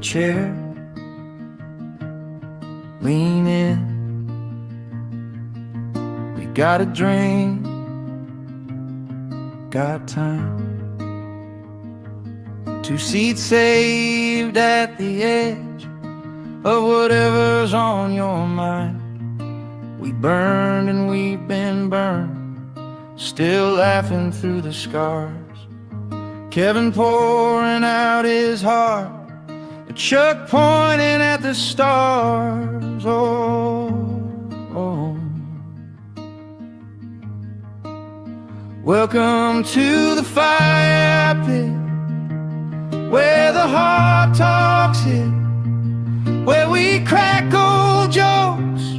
chair, lean in. We got a drink, got time. 2 seats saved at the edge of whatever's on your mind. We burned and we've been burned, still laughing through the scars. Kevin pouring out his heart, Chuck pointing at the stars. Oh. Welcome to the fire pit, where the hard talks hit, where we crack old jokes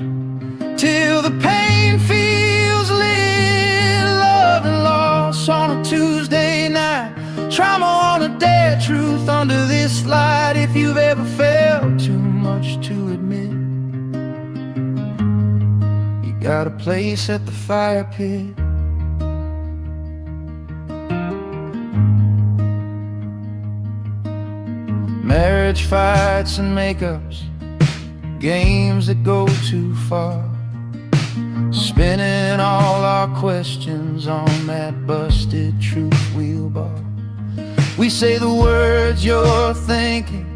till the pain feels lit. Love and loss on a Tuesday night, trauma on a day, truth under this light. If you've ever felt too much to admit, you got a place at the fire pit. Marriage fights and makeups, games that go too far, spinning all our questions on that busted truth wheel bar. We say the words you're thinking,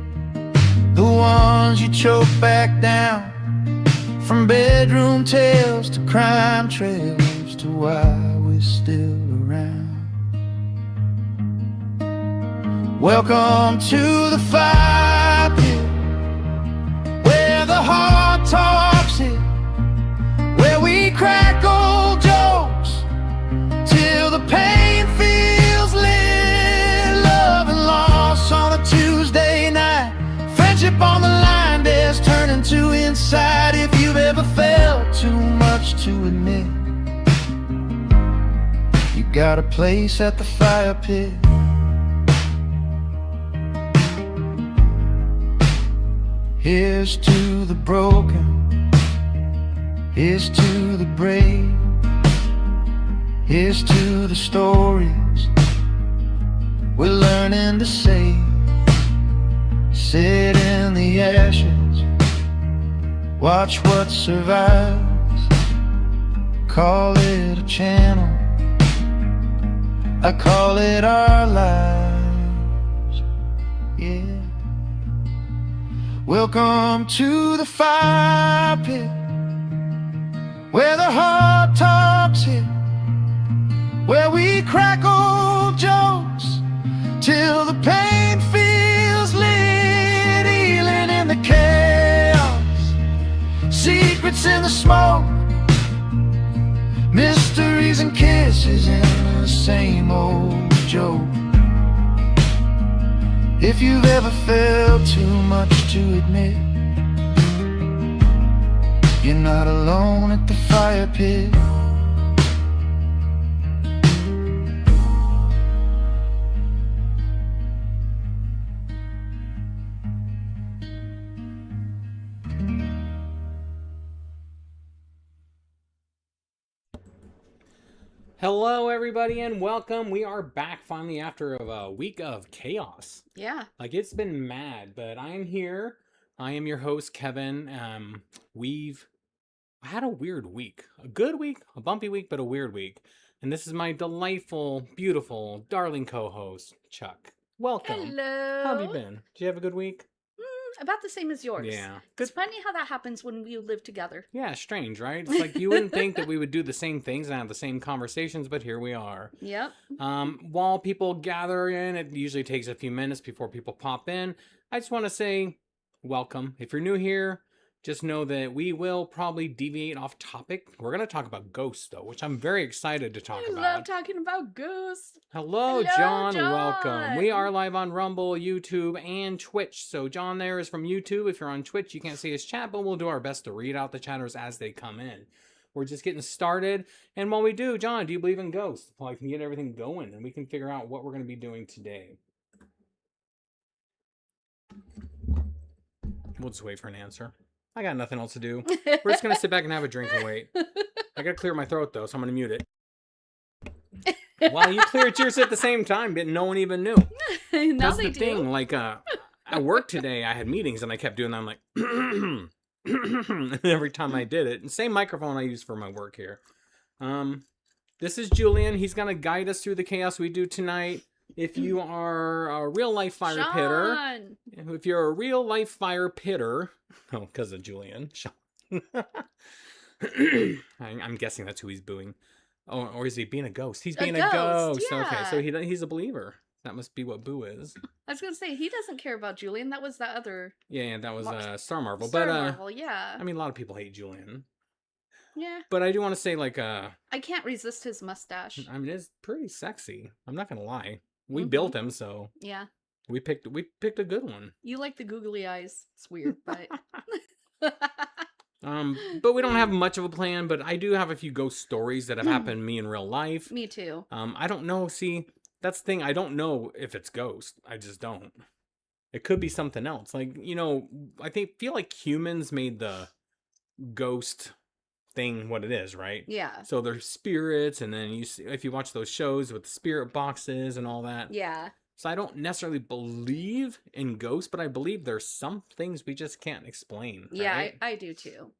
the ones you choke back down, from bedroom tales to crime trailers to why we're still around. Welcome to the fire pit, where the hard talks hit, where we crack old jokes till the pain feels lit. Love and loss on a Tuesday night, friendship on the line, days turning to inside. If you've ever felt too much to admit, you got a place at the fire pit. Here's to the broken, here's to the brave, here's to the stories we're learning to save. Sit in the ashes, watch what survives, call it a channel, I call it our lives, yeah. Welcome to the fire pit, where the hard talks hit, where we crack old jokes till the pain feels lit. Healing in the chaos, secrets in the smoke, mysteries and kisses in the same old joke. If you've ever felt too much to admit, you're not alone at the fire pit. Hello, everybody, and welcome. We are back finally after a week of chaos. Yeah. Like, it's been mad, but I'm here. I am your host, Kevin. We've had a weird week. A good week, a bumpy week, but a weird week. And this is my delightful, beautiful, darling co-host, Chuck. Welcome. Hello. How have you been? Did you have a good week? About the same as yours. Yeah. It's funny how that happens when we live together. Yeah, strange, right? It's like you wouldn't think that we would do the same things and have the same conversations, but here we are. Yep. While people gather in, it usually takes a few minutes before people pop in. I just want to say welcome. If you're new here, just know that we will probably deviate off topic. We're going to talk about ghosts, though, which I'm very excited to talk about. I love talking about ghosts. Hello, John. Welcome. We are live on Rumble, YouTube, and Twitch. So John there is from YouTube. If you're on Twitch, you can't see his chat, but we'll do our best to read out the chatters as they come in. We're just getting started. And while we do, John, do you believe in ghosts? Well, I can get everything going, and we can figure out what we're going to be doing today. We'll just wait for an answer. I got nothing else to do. We're just going to sit back and have a drink and wait. I got to clear my throat, though, so I'm going to mute it. Wow, you cleared yours at the same time, but no one even knew. Now That's they the thing. Like, At work today, I had meetings and I kept doing that. I'm like, every time I did it. And same microphone I use for my work here. This is Julian. He's going to guide us through the chaos we do tonight. If you are a real life fire pitter, if you're a real life fire pitter, oh, because of Julian, Sean. I'm guessing that's who he's booing. Oh, or is he being a ghost? He's being a ghost. Yeah. Okay, so he's a believer. That must be what boo is. I was gonna say he doesn't care about Julian. That was that other. Yeah, that was Star Marvel. Star Marvel, yeah. I mean, a lot of people hate Julian. Yeah. But I do want to say, like, I can't resist his mustache. I mean, it's pretty sexy. I'm not gonna lie. We built him, so yeah. We picked a good one. You like the googly eyes. It's weird, but. But we don't have much of a plan, but I do have a few ghost stories that have happened to me in real life. Me too. I don't know. See, that's the thing. I don't know if it's ghost. I just don't. It could be something else. Like, you know, feel like humans made the ghost thing what it is, right? Yeah. So there's spirits, and then if you watch those shows with the spirit boxes and all that. Yeah. So I don't necessarily believe in ghosts, but I believe there's some things we just can't explain. Yeah, right? I do too.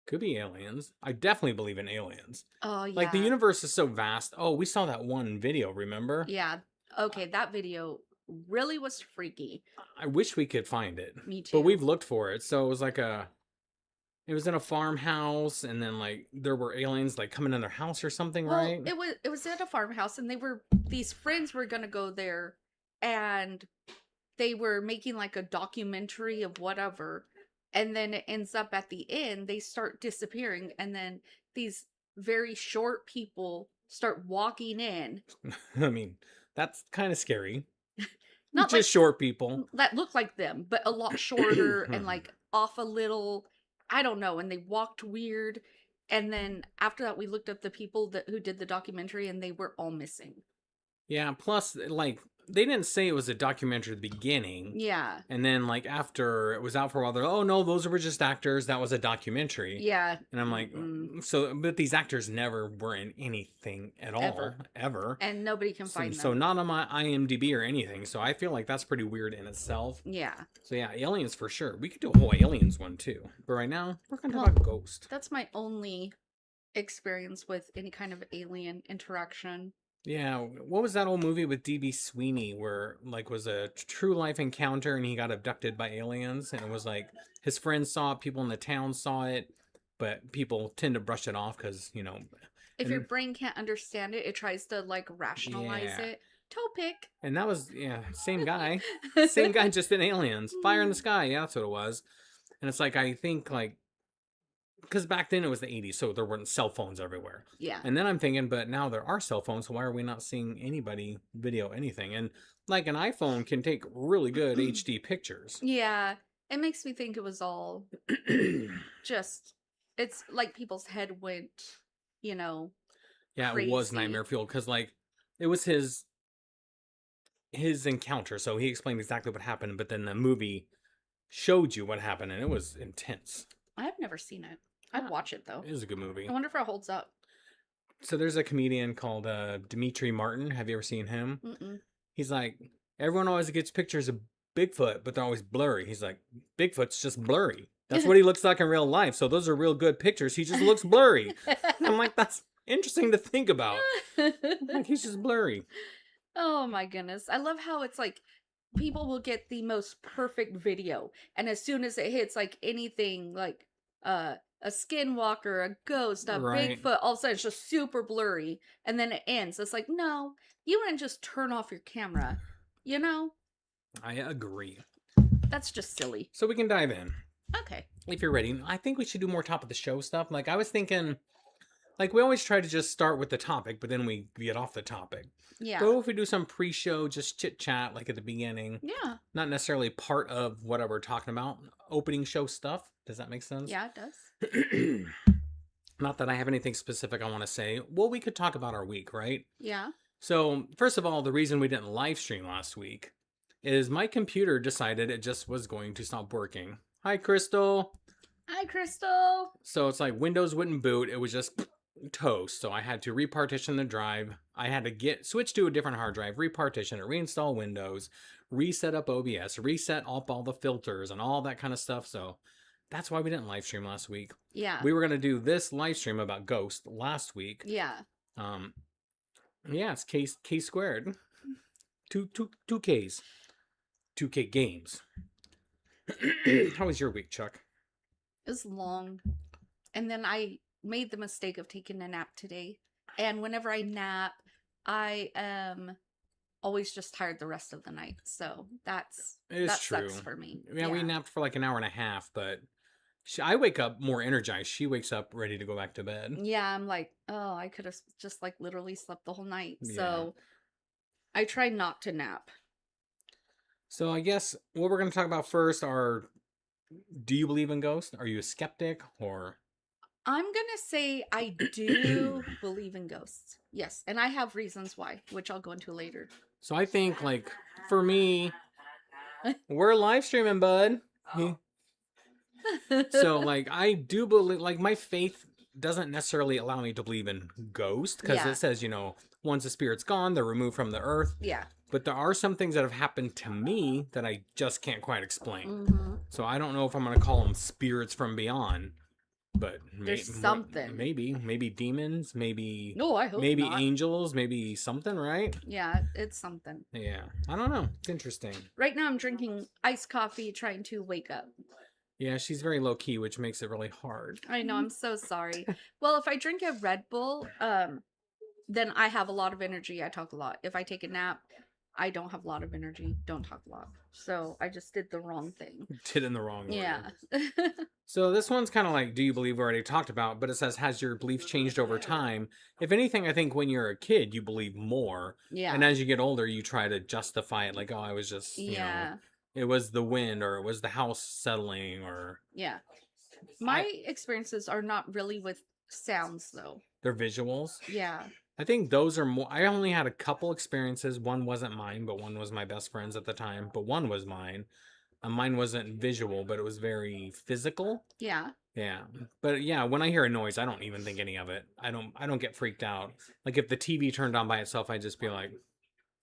Could be aliens. I definitely believe in aliens. Oh, yeah. Like, the universe is so vast. Oh, we saw that one video, remember? Yeah. Okay, that video really was freaky. I wish we could find it. Me too. But we've looked for it. So it was like it was in a farmhouse, and then, like, there were aliens, like, coming in their house or something, right? It was at a farmhouse, and these friends were gonna go there, and they were making, like, a documentary of whatever, and then it ends up at the end, they start disappearing, and then these very short people start walking in. I mean, that's kind of scary. Not just like short people. that look like them, but a lot shorter and, like, off a little... I don't know, and they walked weird, and then after that we looked up the people who did the documentary, and they were all missing. Yeah, plus, like, they didn't say it was a documentary at the beginning. Yeah. And then, like, after it was out for a while, they're, oh, no, those were just actors. That was a documentary. Yeah. And I'm like, but these actors never were in anything at all. Ever. And nobody can find them. So not on my IMDb or anything. So I feel like that's pretty weird in itself. Yeah. So yeah, aliens for sure. We could do a whole aliens one too. But right now, we're going to talk about ghost. That's my only experience with any kind of alien interaction. Yeah, what was that old movie with D.B. Sweeney where, like, was a true life encounter and he got abducted by aliens, and it was like his friends saw it, people in the town saw it, but people tend to brush it off because, you know... If your brain can't understand it, it tries to, like, rationalize it. Topic. And that was, yeah, same guy. Same guy, just in aliens. Fire in the sky, yeah, that's what it was. And it's like, I think, like, because back then it was the 80s, so there weren't cell phones everywhere. Yeah. And then I'm thinking, but now there are cell phones, so why are we not seeing anybody video anything? And, like, an iPhone can take really good HD pictures. Yeah. It makes me think it was all just... It's like people's head went, you know, yeah, crazy. It was nightmare fuel, because, like, it was his encounter, so he explained exactly what happened, but then the movie showed you what happened, and it was intense. I've never seen it. I'd watch it, though. It is a good movie. I wonder if it holds up. So there's a comedian called Dimitri Martin. Have you ever seen him? Mm-mm. He's like, everyone always gets pictures of Bigfoot, but they're always blurry. He's like, Bigfoot's just blurry. That's what he looks like in real life. So those are real good pictures. He just looks blurry. I'm like, that's interesting to think about. Like, he's just blurry. Oh my goodness. I love how it's like people will get the most perfect video, and as soon as it hits like anything like a skinwalker, a ghost, a Right. Bigfoot, all of a sudden it's just super blurry, and then it ends. It's like, no, you wouldn't just turn off your camera, you know? I agree. That's just silly. So we can dive in. Okay. If you're ready. I think we should do more top of the show stuff. Like, I was thinking, like, we always try to just start with the topic, but then we get off the topic. Yeah. But if we do some pre-show, just chit-chat, like at the beginning. Yeah. Not necessarily part of whatever we're talking about. Opening show stuff. Does that make sense? Yeah, it does. Not that I have anything specific I want to say. Well, we could talk about our week, right? Yeah. So, first of all, the reason we didn't live stream last week is my computer decided it just was going to stop working. Hi, Crystal. Hi, Crystal. So it's like Windows wouldn't boot. It was just toast, so I had to repartition the drive. I had to switch to a different hard drive, repartition it, reinstall Windows, reset up OBS, reset up all the filters and all that kind of stuff. So that's why we didn't live stream last week. Yeah. We were gonna do this live stream about Ghost last week. Yeah. Yeah, it's K squared. Two Ks. 2K games. How was your week, Chuck? It was long. And then I made the mistake of taking a nap today. And whenever I nap, I am always just tired the rest of the night. So that true. sucks for me. Yeah, we napped for like an hour and a half, but I wake up more energized. She wakes up ready to go back to bed. Yeah, I'm like, oh, I could have just like literally slept the whole night. Yeah. So I try not to nap. So I guess what we're going to talk about first are, do you believe in ghosts? Are you a skeptic or? I'm going to say I do believe in ghosts. Yes. And I have reasons why, which I'll go into later. So I think, like, for me, we're live streaming, bud. So, like, I do believe, like, my faith doesn't necessarily allow me to believe in ghosts because it says, you know, once the spirit's gone, they're removed from the earth. Yeah. But there are some things that have happened to me that I just can't quite explain. Mm-hmm. So I don't know if I'm going to call them spirits from beyond. But there's something. Maybe demons, maybe no, I hope maybe not. Angels, maybe something, right? Yeah, it's something. Yeah, I don't know. It's interesting. Right now, I'm drinking iced coffee, trying to wake up. Yeah, she's very low key, which makes it really hard. I know. I'm so sorry. Well, if I drink a Red Bull, then I have a lot of energy. I talk a lot. If I take a nap, I don't have a lot of energy. Don't talk a lot. So I just did the wrong thing. Did in the wrong way. Yeah. So this one's kind of like, do you believe we already talked about, but it says, has your beliefs changed over time? If anything, I think when you're a kid, you believe more. Yeah. And as you get older, you try to justify it. Like, oh, I was just, you know, it was the wind or it was the house settling or. Yeah. My experiences are not really with sounds though. They're visuals. Yeah. I think those are more. I only had a couple experiences. One wasn't mine, but one was my best friend's at the time. But one was mine. Mine wasn't visual, but it was very physical. Yeah. Yeah. But yeah, when I hear a noise, I don't even think any of it. I don't get freaked out. Like if the TV turned on by itself, I'd just be like,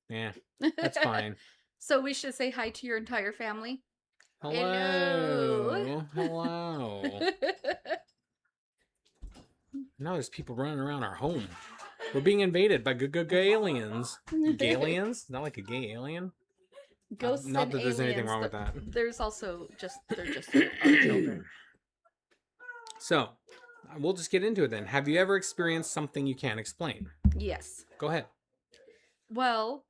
yeah, that's fine. So we should say hi to your entire family. Hello. Hello. Now there's people running around our home. We're being invaded by aliens. Aliens? Not like a gay alien? Ghosts not and that there's anything aliens, wrong with that. There's also they're just our children. So, we'll just get into it then. Have you ever experienced something you can't explain? Yes. Go ahead. Well,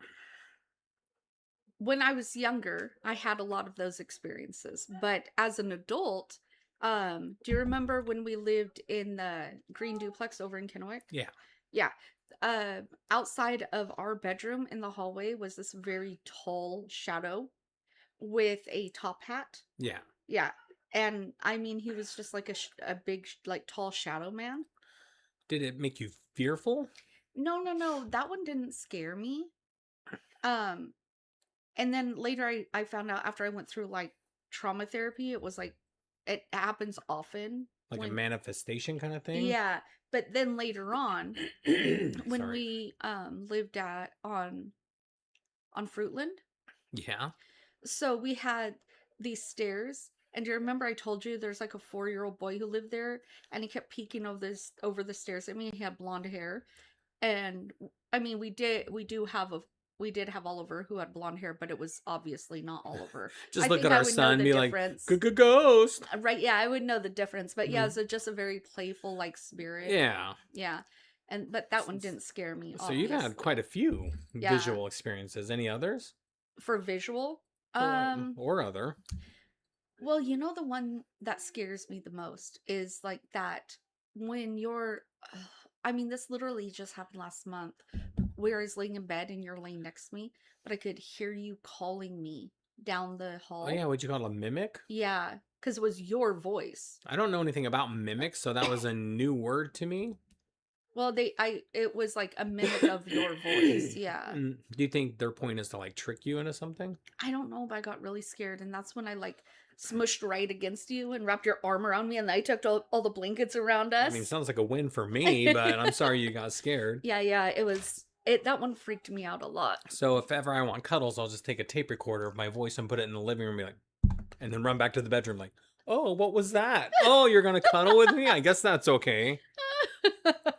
when I was younger, I had a lot of those experiences. But as an adult, do you remember when we lived in the green duplex over in Kennewick? Yeah. Yeah. Outside of our bedroom in the hallway was this very tall shadow with a top hat. Yeah. Yeah. And I mean, he was just like a big, like tall shadow man. Did it make you fearful? No. That one didn't scare me. And then later I found out after I went through like trauma therapy, it was like, it happens often. Like a manifestation kind of thing? Yeah. But then later on, when we lived on Fruitland. Yeah. So we had these stairs. And do you remember I told you there's like a 4-year-old boy who lived there and he kept peeking over the stairs. I mean, he had blonde hair. And I mean, we did have Oliver who had blonde hair, but it was obviously not Oliver. Just look at our son and be difference. Like, ghost. Right, yeah, I would know the difference. But yeah, it's just a very playful like spirit. Yeah. Yeah. But that one didn't scare me. So you've had quite a few visual experiences. Any others? For visual? Or other. Well, you know, the one that scares me the most is like that when you're, I mean, this literally just happened last month where I was laying in bed and you're laying next to me, but I could hear you calling me down the hall. Oh yeah, what'd you call it, a mimic? Yeah, because it was your voice. I don't know anything about mimics, so that was a new word to me. Well, it was like a mimic of your voice. Yeah. Do you think their point is to like trick you into something? I don't know, but I got really scared, and that's when I like smushed right against you and wrapped your arm around me, and I took all the blankets around us. I mean, it sounds like a win for me, but I'm sorry you got scared. Yeah, that one freaked me out a lot. So if ever I want cuddles, I'll just take a tape recorder of my voice and put it in the living room and be like, and then run back to the bedroom like, oh, what was that? Oh, you're going to cuddle with me? I guess that's okay.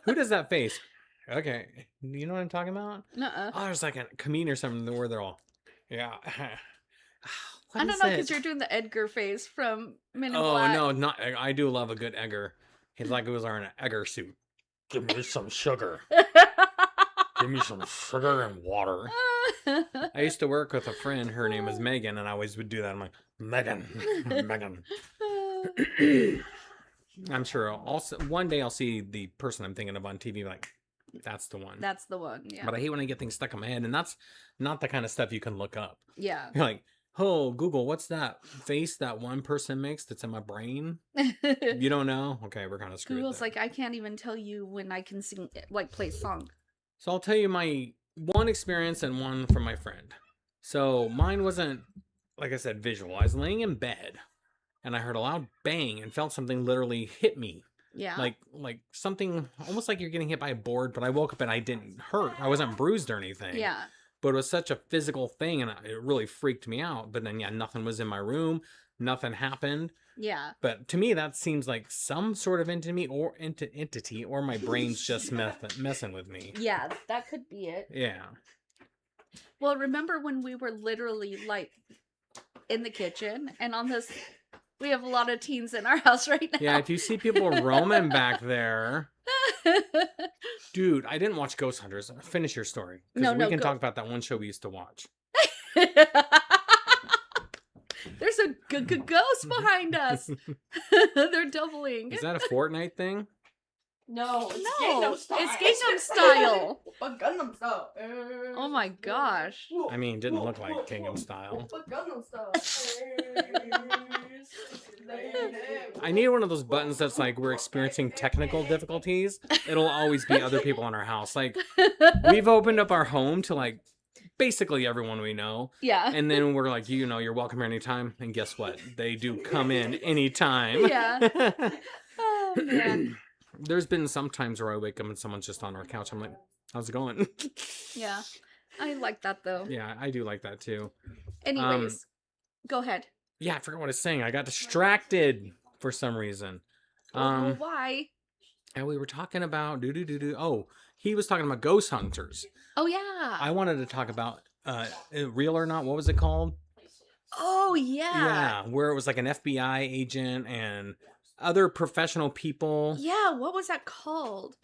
Who does that face? Okay. You know what I'm talking about? Nuh-uh. Oh, there's like a comedian or something where they're all, yeah. I don't know, because you're doing the Edgar face from Men in Black. Oh, no, I do love a good Edgar. He's like he was wearing an Edgar suit. Give me some sugar. Give me some sugar and water. I used to work with a friend. Her name was Megan, and I always would do that. I'm like, Megan. I'm sure one day I'll see the person I'm thinking of on TV like, that's the one. That's the one, yeah. But I hate when I get things stuck in my head, and that's not the kind of stuff you can look up. Yeah. You're like, oh, Google, what's that face that one person makes that's in my brain? You don't know? Okay, we're kind of screwed. Google's like, I can't even tell you when I can sing, like, play song. So I'll tell you my one experience and one from my friend. So mine wasn't, like I said, visual. I was laying in bed, and I heard a loud bang and felt something literally hit me. Yeah. Like something, almost like you're getting hit by a board, but I woke up and I didn't hurt. I wasn't bruised or anything. Yeah. But it was such a physical thing, and it really freaked me out. But then, yeah, nothing was in my room. Nothing happened. Yeah. But to me, that seems like some sort of entity, or my brain's just messing with me. Yeah, that could be it. Yeah. Well, remember when we were literally, like, in the kitchen, and on this... We have a lot of teens in our house right now. Yeah, if you see people roaming back there... Dude, I didn't watch Ghost Hunters. Finish your story. Because we can talk about that one show we used to watch. There's a ghost behind us. They're doubling. Is that a Fortnite thing? No, it's Gangnam Style. Gangnam Style. Oh my gosh. I mean, it didn't look like Gangnam Style. Gangnam Style. I need one of those buttons that's like, we're experiencing technical difficulties. It'll always be other people in our house. Like, we've opened up our home to like basically everyone we know. Yeah. And then we're like, you're welcome here anytime. And guess what? They do come in anytime. Yeah. Oh, man. There's been some times where I wake up and someone's just on our couch. I'm like, how's it going? Yeah. I like that, though. Yeah, I do like that, too. Anyways, go ahead. Yeah, I forgot what I was saying. I got distracted for some reason. Why? And we were talking about... Oh, he was talking about ghost hunters. Oh, yeah. I wanted to talk about Real or Not. What was it called? Oh, yeah. Yeah, where it was like an FBI agent and... other professional people. Yeah, what was that called?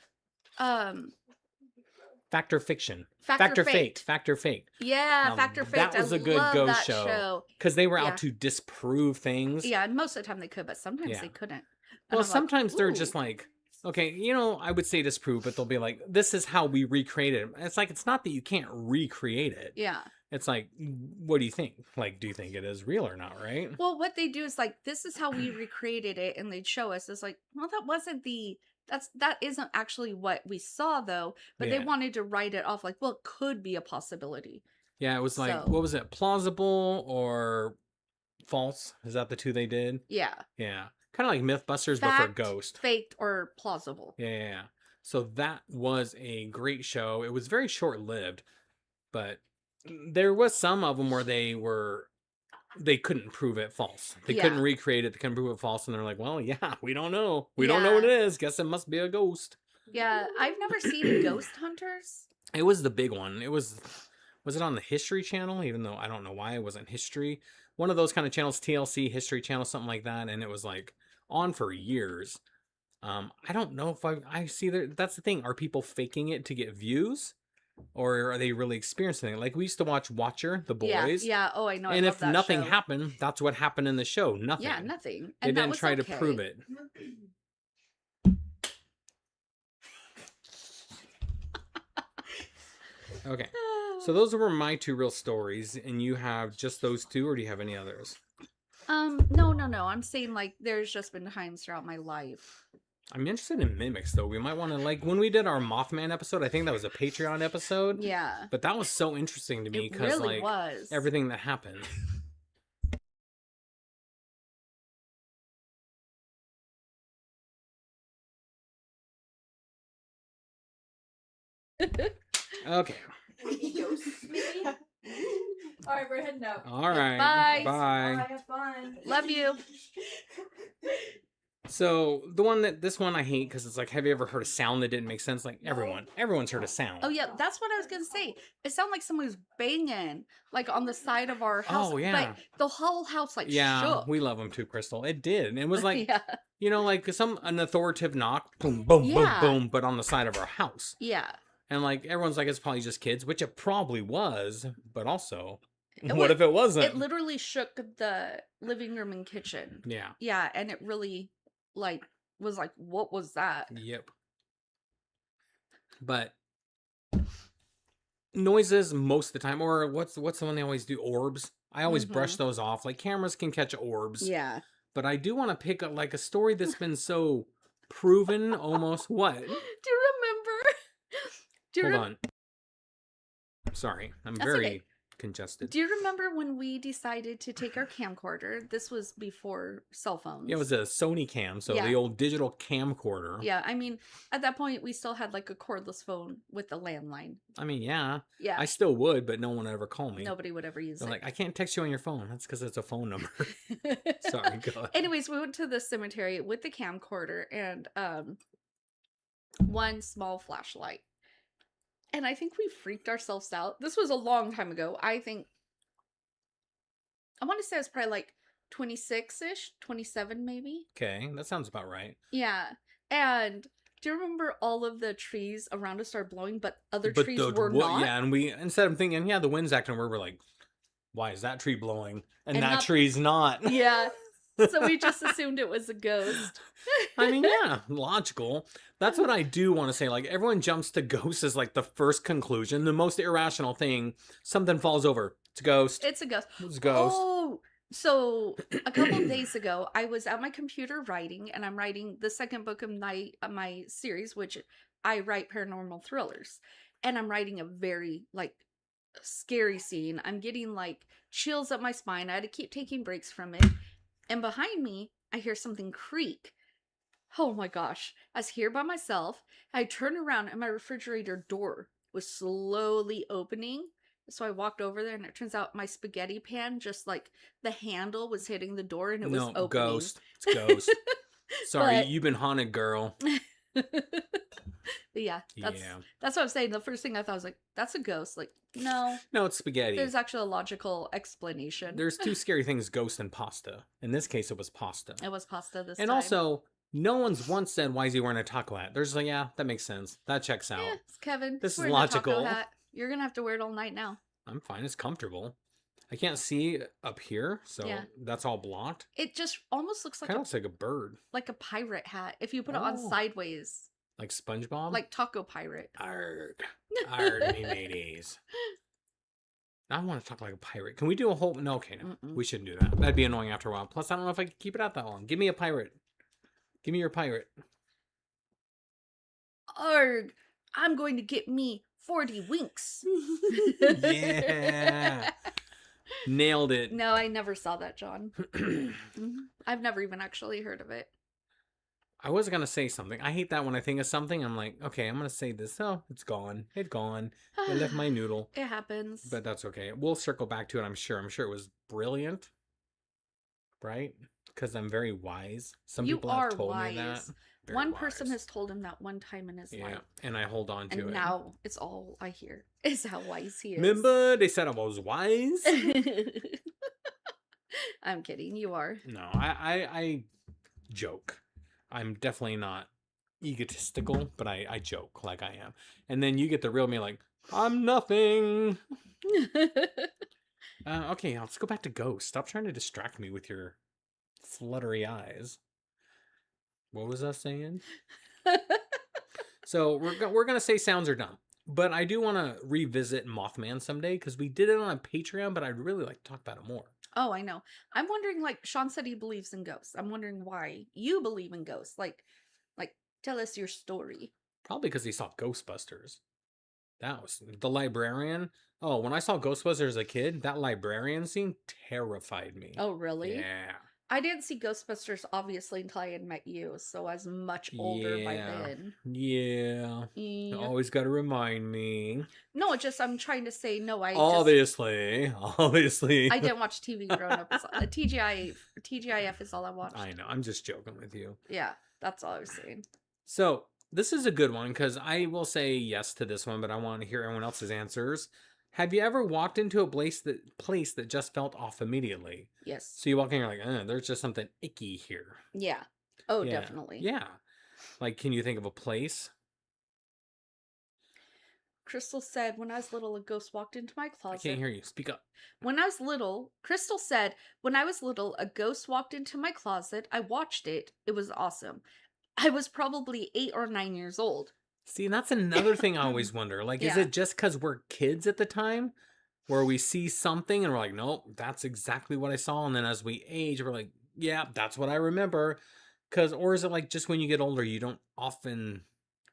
Factor Fiction. Factor Fate. Factor Fate. Yeah, Factor Fate. That was a good love ghost that show. Because they were out to disprove things. Yeah, and most of the time they could, but sometimes they couldn't. And well, sometimes they're just like, okay, I would say disprove, but they'll be like, this is how we recreated it. It's like, it's not that you can't recreate it. Yeah. It's like, what do you think? Like, do you think it is real or not, right? Well, what they do is like, this is how we recreated it, and they'd show us. It's like, well, that isn't actually what we saw though. But they wanted to write it off like, well, it could be a possibility. Yeah, it was like, what was it? Plausible or false? Is that the two they did? Yeah. Yeah. Kind of like Mythbusters, but for ghost. Faked, or plausible. Yeah. So that was a great show. It was very short-lived, but there was some of them where they couldn't prove it false. They couldn't recreate it. They couldn't prove it false. And they're like, well, yeah, we don't know. We don't know what it is. Guess it must be a ghost. Yeah. I've never seen Ghost Hunters. It was the big one. Was it on the History Channel? Even though I don't know why it wasn't History. One of those kind of channels, TLC, History Channel, something like that. And it was like on for years. I don't know if I see that's the thing. Are people faking it to get views? Or are they really experiencing it? Like, we used to watch Watcher, The Boys. Yeah. Oh, I know. And if nothing happened, that's what happened in the show. Nothing. Yeah, nothing. They didn't try to prove it. Okay. So those were my two real stories. And you have just those two, or do you have any others? No. I'm saying, like, there's just been times throughout my life. I'm interested in mimics, though. We might want to, like, when we did our Mothman episode, I think that was a Patreon episode. Yeah. But that was so interesting to me It because, really like, was. everything that happened. Okay. Ghosts, maybe? All right, we're heading out. All right. Bye. Bye. Bye, have fun. Love you. So this one I hate because it's like, have you ever heard a sound that didn't make sense? Like everyone's heard a sound. Oh yeah, that's what I was gonna say. It sounded like someone was banging, like on the side of our house. Oh, yeah. But the whole house like Yeah, shook. we love them too, Crystal. It did. It was like, yeah. you know, like an authoritative knock, boom, boom, Yeah. boom, boom, but on the side of our house. Yeah. And like everyone's like, it's probably just kids, which it probably was, but also, It what was- if it wasn't? It literally shook the living room and kitchen. Yeah. Yeah, and it really like was like, what was that? Yep. But noises most of the time, or what's the one they always do? Orbs. I always brush those off. Like cameras can catch orbs. Yeah. But I do want to pick up like a story that's been so proven almost. What? Do you remember? Hold on. Sorry, I'm That's very okay. congested. Do you remember when we decided to take our camcorder? This was before cell phones. Yeah, it was a Sony cam, so Yeah. the old digital camcorder. Yeah, I mean, at that point, we still had like a cordless phone with a landline. I mean, yeah, Yeah, I still would, but no one would ever call me. nobody would ever use They're it. like, I can't text you on your phone. That's because it's a phone number. Sorry, go ahead. Anyways, we went to the cemetery with the camcorder and one small flashlight. And I think we freaked ourselves out. This was a long time ago. I want to say it was probably like 26-ish, 27 maybe. Okay, that sounds about right. Yeah. And do you remember all of the trees around us started blowing, but other But trees the were wo- not? Yeah, and we instead of thinking, yeah, the wind's acting weird, we're like, why is that tree blowing and And that not- tree's not? Yeah. So we just assumed it was a ghost. I mean, yeah, logical. That's what I do want to say. Like, everyone jumps to ghosts as like the first conclusion, the most irrational thing. Something falls over. It's a ghost. It's a ghost. It's a ghost. Oh, so a couple of days ago, I was at my computer writing, and I'm writing the second book of my series, which I write paranormal thrillers, and I'm writing a very like scary scene. I'm getting like chills up my spine. I had to keep taking breaks from it, and behind me, I hear something creak. Oh my gosh! I was here by myself. I turned around, and my refrigerator door was slowly opening. So I walked over there, and it turns out my spaghetti pan, just like the handle was hitting the door, and it was No, opening. ghost. It's ghost. Sorry, But- you've been haunted, girl. But yeah, that's what I'm saying. The first thing I thought was like, that's a ghost. Like, no, No, it's spaghetti. there's actually a logical explanation. There's two scary things, ghost and pasta. In this case, it was pasta. It was pasta this And time. also, no one's once said, why is he wearing a taco hat? There's like, yeah, that makes sense. That checks out. yeah, it's Kevin. This is wearing a taco logical. hat. You're gonna have to wear it all night now. I'm fine. It's comfortable. I can't see up here, so Yeah. that's all blocked. It just almost looks like Kind of looks like a bird. like a pirate hat if you put it on Oh. sideways, Like SpongeBob? like taco pirate. Arg. Arg, me mateys. I want to talk like a pirate. Can we do a whole... No, okay, no. Mm-mm. We shouldn't do that. That'd be annoying after a while. Plus, I don't know if I can keep it out that long. Give me a pirate. Give me your pirate. Arg! I'm going to get me 40 winks. Yeah. Nailed it. No, I never saw that, John. Mhm. I've never even actually heard of it. I was going to say something. I hate that when I think of something. I'm like, okay, I'm going to say this. Oh, it's gone. It's gone. I left my noodle. It happens. But that's okay. We'll circle back to it, I'm sure. I'm sure it was brilliant. Right? Because I'm very wise. Some You people have are told me that. wise. Very One person wise. has told him that one time in his Yeah, life. and I hold on to And it. now it's all I hear is how wise he is. Remember, they said I was wise? I'm kidding. You are. No, I joke. I'm definitely not egotistical, but I joke like I am. And then you get the real me like, I'm nothing. Okay, let's go back to Ghost. Stop trying to distract me with your fluttery eyes. What was I saying? So we're gonna say sounds are dumb, but I do want to revisit Mothman someday because we did it on a Patreon, but I'd really like to talk about it more. Oh, I know. I'm wondering, like, Sean said he believes in ghosts. I'm wondering why you believe in ghosts. Like Tell us your story. Probably because he saw Ghostbusters. That was the librarian. Oh, when I saw Ghostbusters as a kid, that librarian scene terrified me. Oh, really? Yeah. I didn't see Ghostbusters obviously until I had met you, so I was much older by then. Yeah. You Yeah. always got to remind me. No, just I'm trying to say no. Obviously. I didn't watch TV growing up. TGIF is all I watched. I know. I'm just joking with you. Yeah, that's all I was saying. So this is a good one because I will say yes to this one, but I want to hear everyone else's answers. Have you ever walked into a place that just felt off immediately? Yes. So you walk in, you're like, there's just something icky here. Yeah. Oh, Yeah. definitely. Yeah. Like, can you think of a place? Crystal said, when I was little, a ghost walked into my closet. I can't hear you. Speak up. When I was little, Crystal said, when I was little, a ghost walked into my closet. I watched it. It was awesome. I was probably 8 or 9 years old. See, and that's another thing I always wonder. Like, is Yeah. it just because we're kids at the time where we see something and we're like, nope, that's exactly what I saw. And then as we age, we're like, yeah, that's what I remember. Or is it like just when you get older, you don't often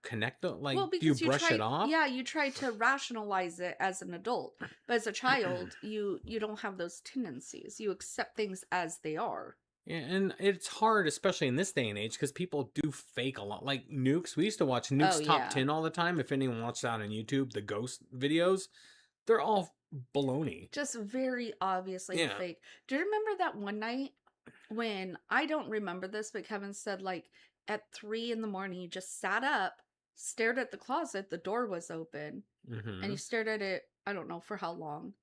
connect it? Like, do you brush it off? Yeah, you try to rationalize it as an adult. But as a child, you don't have those tendencies. You accept things as they are. Yeah, and it's hard, especially in this day and age, because people do fake a lot. Like Nukes, we used to watch Nukes Top 10 all the time. If anyone watched that on YouTube, the ghost videos, they're all baloney. Just very obviously fake. Do you remember that one night when, I don't remember this, but Kevin said like at 3 a.m, you just sat up, stared at the closet, the door was open, and you stared at it, I don't know for how long.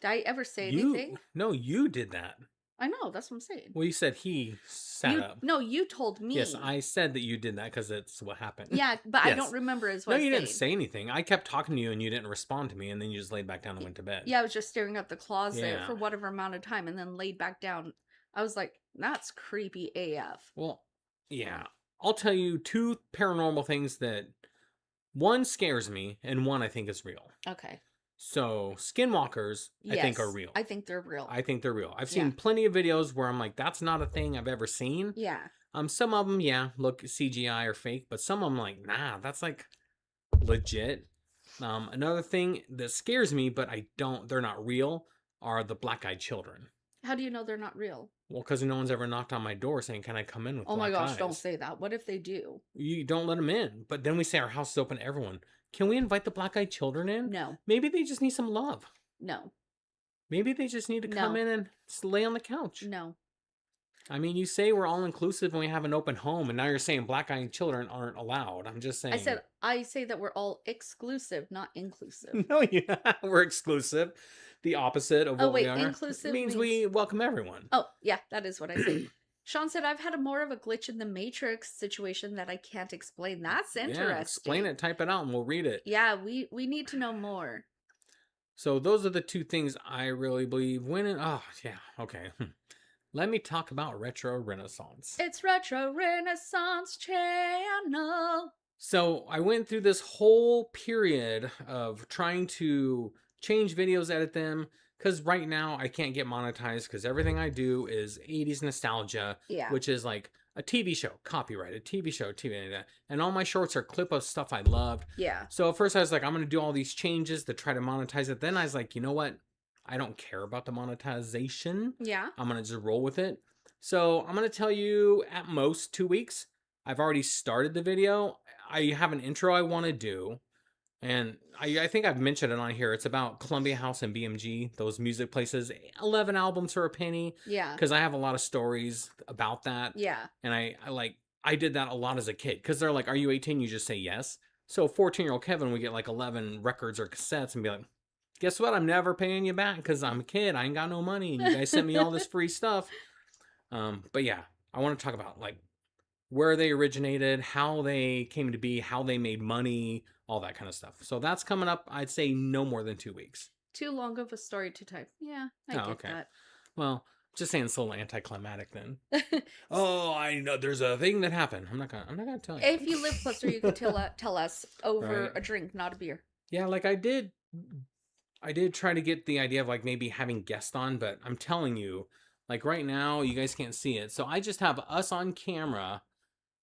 Did I ever say anything? No, you did that. I know, that's what I'm saying. Well, you said he sat up. No, you told me. Yes, I said that you did that because that's what happened. Yeah, but Yes. I don't remember as well. No, you didn't say anything. I kept talking to you and you didn't respond to me, and then you just laid back down and went to bed. Yeah, I was just staring at the closet Yeah. for whatever amount of time and then laid back down. I was like, that's creepy AF. Well, yeah. I'll tell you 2 paranormal things that one scares me and one I think is real. Okay. So, skinwalkers, I think, are real. I think they're real. I think they're real. I've seen plenty of videos where I'm like, that's not a thing I've ever seen. Yeah. Some of them, look CGI or fake, but some of them like, nah, that's like legit. Another thing that scares me, but they're not real, are the black-eyed children. How do you know they're not real? Well, because no one's ever knocked on my door saying, can I come in with Oh my black gosh, eyes? don't say that. What if they do? You don't let them in. But then we say our house is open to everyone. Can we invite the black-eyed children in? No. Maybe they just need some love. No. Maybe they just need to come in and lay on the couch. No. I mean, you say we're all inclusive and we have an open home, and now you're saying black-eyed children aren't allowed. I'm just saying. I say that we're all exclusive, not inclusive. No, we're exclusive. The opposite of what we are. Inclusive means we welcome everyone. Oh, yeah, that is what I say. Sean said, I've had more of a glitch in the Matrix situation that I can't explain. That's interesting. Yeah, explain it, type it out, and we'll read it. Yeah, we need to know more. So those are the 2 things I really believe. Okay. Let me talk about Retro Renaissance. It's Retro Renaissance channel. So I went through this whole period of trying to change videos, edit them, because right now I can't get monetized because everything I do is 80s nostalgia, which is like a TV show, copyrighted TV show, and all my shorts are clip of stuff I loved. Yeah. So at first I was like, I'm going to do all these changes to try to monetize it. Then I was like, you know what? I don't care about the monetization. Yeah. I'm going to just roll with it. So I'm going to tell you at most 2 weeks. I've already started the video. I have an intro I want to do. And I think I've mentioned it on here. It's about Columbia House and BMG, those music places. 11 albums for a penny. Yeah. Because I have a lot of stories about that. Yeah. And I did that a lot as a kid. Because they're like, are you 18? You just say yes. So 14-year-old Kevin would get like 11 records or cassettes and be like, guess what? I'm never paying you back because I'm a kid. I ain't got no money. And you guys sent me all this free stuff. But yeah, I want to talk about like where they originated, how they came to be, how they made money, all that kind of stuff. So that's coming up, I'd say no more than 2 weeks. Too long of a story to type. Yeah, I get that. Well, just saying it's a little anticlimactic then. Oh, I know there's a thing that happened. I'm not gonna tell you. If you live closer, you can tell us over a drink, not a beer. Yeah, like I did try to get the idea of like maybe having guests on, but I'm telling you, like right now, you guys can't see it. So I just have us on camera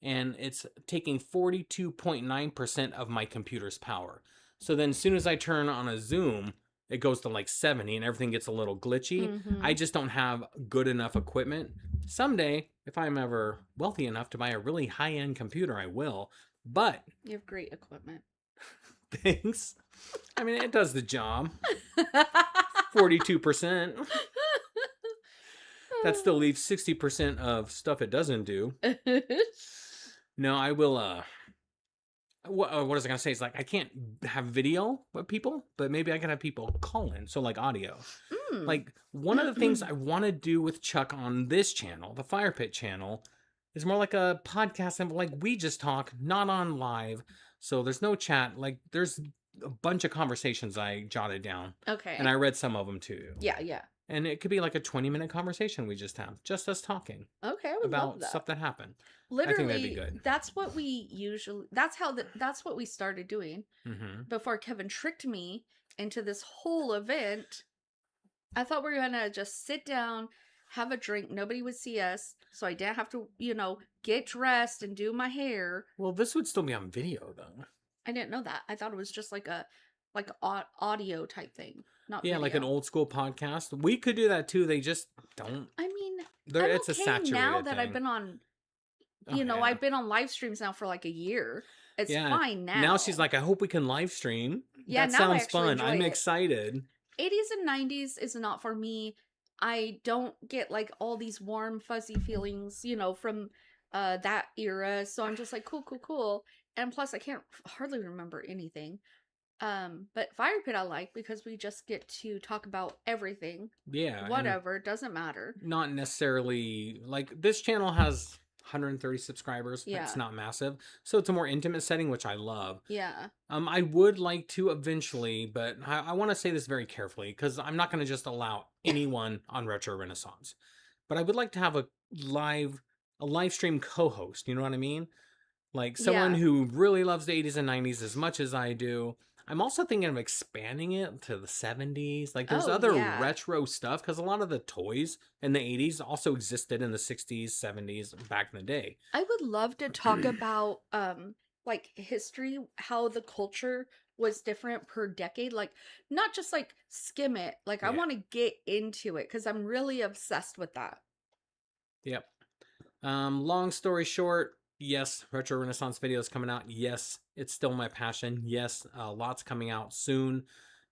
and it's taking 42.9% of my computer's power. So then as soon as I turn on a Zoom, it goes to like 70 and everything gets a little glitchy. Mhm. I just don't have good enough equipment. Someday, if I'm ever wealthy enough to buy a really high-end computer, I will. But You have great equipment. thanks. I mean, it does the job. 42%. That still leaves 60% of stuff it doesn't do. No, I will, what was I going to say? It's like, I can't have video with people, but maybe I can have people call in. So like audio. Like one of the things I want to do with Chuck on this channel, the Fire Pit channel, is more like a podcast and like we just talk, not on live. So there's no chat. Like there's a bunch of conversations I jotted down. Okay. And I read some of them too. Yeah, yeah. And it could be like a 20-minute conversation we just have, just us talking Okay, I would love about that. stuff that happened. Literally, I think that'd be good. That's what we usually. That's what we started doing before Kevin tricked me into this whole event. I thought we were gonna just sit down, have a drink. Nobody would see us, so I didn't have to, get dressed and do my hair. Well, this would still be on video though. I didn't know that. I thought it was just like a audio type thing, not Yeah, video. like an old school podcast. We could do that too. They just don't. I mean, It's okay a saturated now that thing. I've been on. Oh, yeah. I've been on live streams now for like a year. It's Yeah. fine now. Now she's like, I hope we can live stream. Yeah, that now I sounds actually fun. enjoy I'm it. excited. 80s and 90s is not for me. I don't get like all these warm, fuzzy feelings, from that era. So I'm just like, cool. And plus, I can't hardly remember anything. But Fire Pit I like because we just get to talk about everything. Yeah. and Whatever, it doesn't matter. Not necessarily like this channel has 130 subscribers. Yeah. It's not massive. So it's a more intimate setting, which I love. Yeah. I would like to eventually, but I want to say this very carefully because I'm not going to just allow anyone on Retro Renaissance. But I would like to have a live stream co-host. You know what I mean? Like someone Yeah. who really loves the 80s and 90s as much as I do. I'm also thinking of expanding it to the 70s. Like there's Oh, other yeah. retro stuff because a lot of the toys in the 80s also existed in the 60s, 70s back in the day. I would love to talk about like history, how the culture was different per decade, like not just like skim it. Like I Yeah. want to get into it because I'm really obsessed with that. Yep. Long story short, yes, Retro Renaissance videos coming out. Yes, it's still my passion. Yes, lots coming out soon.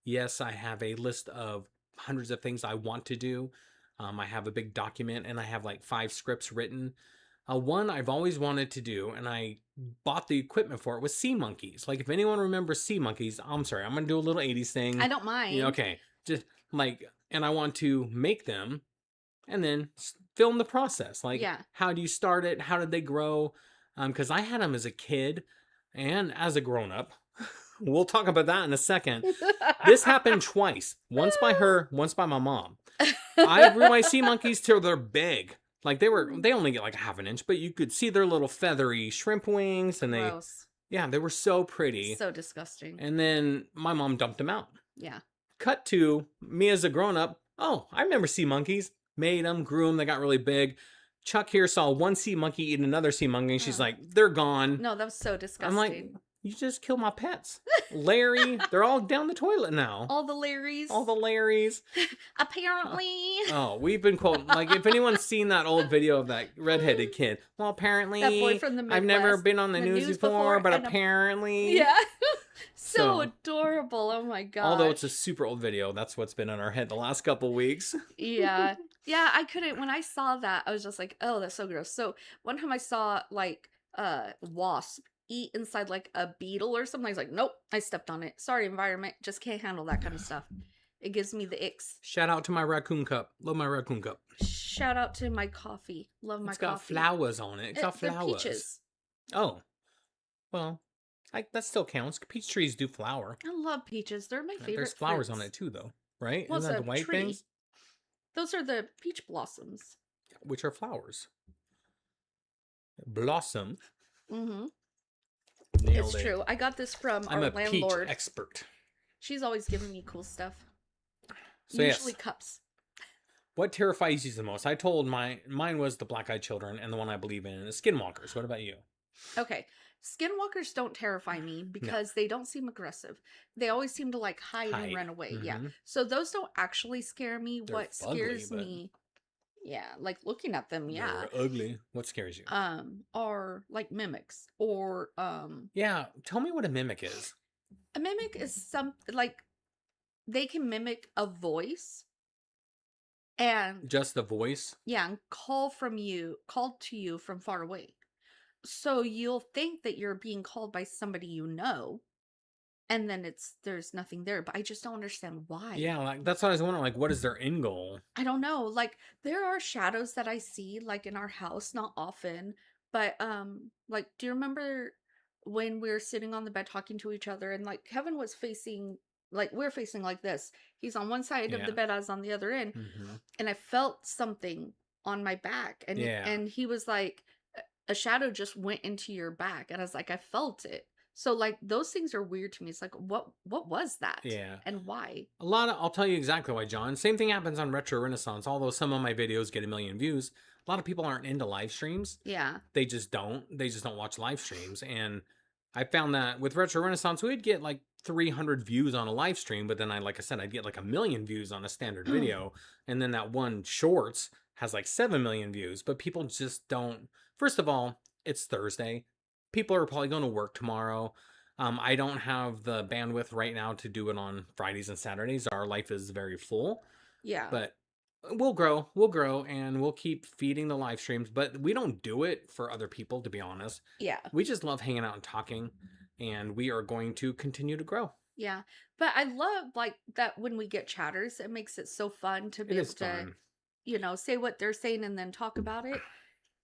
Yes, I have a list of hundreds of things I want to do. I have a big document and I have like 5 scripts written. One I've always wanted to do, and I bought the equipment for it, was Sea Monkeys. Like if anyone remembers Sea Monkeys, I'm sorry, I'm going to do a little 80s thing. I don't mind. Yeah, okay. Just like, and I want to make them and then film the process. Like, Yeah. how do you start it? How did they grow? Because I had them as a kid and as a grown-up. We'll talk about that in a second. This happened twice. Once by her, once by my mom. I grew my sea monkeys till they're big. Like they only get like a half an inch, but you could see their little feathery shrimp wings, and Gross. they were so pretty. So disgusting. And then my mom dumped them out. Yeah. Cut to me as a grown-up. Oh, I remember sea monkeys. Made them, grew them, they got really big. Chuck here saw one sea monkey eat another sea monkey, and she's like, they're gone. No, that was so disgusting. I'm like, you just killed my pets. Larry, they're all down the toilet now. all the Larrys. All the Larrys. Apparently. Oh, we've been quoting, like, if anyone's seen that old video of that redheaded kid, well, apparently, That boy from the I've never Midwest. been on the news before, but and apparently. Yeah. so So- adorable. Oh my god. Although it's a super old video, that's what's been in our head the last couple weeks. Yeah. Yeah, I couldn't when I saw that, I was just like, oh, that's so gross. So one time I saw like wasp eat inside like a beetle or something. I was like, nope, I stepped on it. Sorry, environment. Just can't handle that kind of stuff. It gives me the icks. Shout out to my raccoon cup. Love my raccoon cup. Shout out to my coffee. Love my It's got coffee. flowers on it. It's got They're flowers. peaches. Oh. Well, that still counts. Peach trees do flower. I love peaches. They're my favorite. There's flowers on fruits. it too, though. Right? Well, Isn't that it's the a white tree. things? Those are the peach blossoms. Which are flowers. Blossom. Mm-hmm. Nailed It's it. true. I got this from I'm our a peach landlord. expert. She's always giving me cool stuff. So Usually yes, cups. What terrifies you the most? I told mine was the black-eyed children, and the one I believe in is skinwalkers. What about you? Okay. Skinwalkers don't terrify me because they don't seem aggressive. They always seem to like hide and run away. Yeah. Mhm. So those don't actually scare me. They're What fugly, scares but me, yeah, like looking at them, yeah, they're ugly. What scares you? are like mimics or Yeah, tell me what a mimic is. a mimic is some like they can mimic a voice and Just the voice? yeah, and called to you from far away. So you'll think that you're being called by somebody you know, and then there's nothing there, but I just don't understand why. Yeah, like that's what I was wondering. Like, what is their end goal? I don't know. Like there are shadows that I see like in our house, not often, but like do you remember when we were sitting on the bed talking to each other and like Kevin was facing like we're facing like this. He's on one side of Yeah. the bed, I was on the other end, Mhm. and I felt something on my back and Yeah. and he was like a shadow just went into your back and I was like I felt it. So like those things are weird to me. It's like what was that? Yeah. And why? I'll tell you exactly why, John. Same thing happens on Retro Renaissance. Although some of my videos get 1 million views, a lot of people aren't into live streams. Yeah. They just don't watch live streams. And I found that with Retro Renaissance, we'd get like 300 views on a live stream, but then like I said, I'd get like 1 million views on a standard video. And then that one shorts has like 7 million views, but people just don't. First of all, it's Thursday. People are probably going to work tomorrow. I don't have the bandwidth right now to do it on Fridays and Saturdays. Our life is very full, Yeah. but we'll grow, and we'll keep feeding the live streams. But we don't do it for other people, to be honest. Yeah. We just love hanging out and talking, and we are going to continue to grow. Yeah. But I love like that when we get chatters, it makes it so fun to be It able is to, fun. say what they're saying and then talk about it.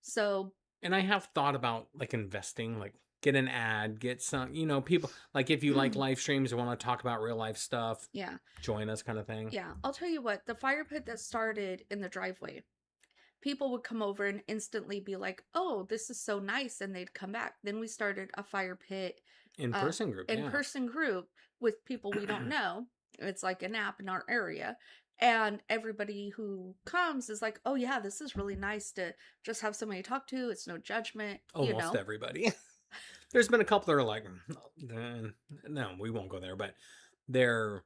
So And I have thought about like investing, like get an ad, get some, people like if you like live streams and want to talk about real life stuff, yeah. join us kind of thing. Yeah. I'll tell you what, the fire pit that started in the driveway, people would come over and instantly be like, oh, this is so nice. And they'd come back. Then we started a fire pit In-person group. Yeah. in-person group with people we don't know. It's like an app in our area. And everybody who comes is like, oh yeah, this is really nice to just have somebody to talk to. It's no judgment. Almost everybody. There's been a couple that are like, no, we won't go there. But they're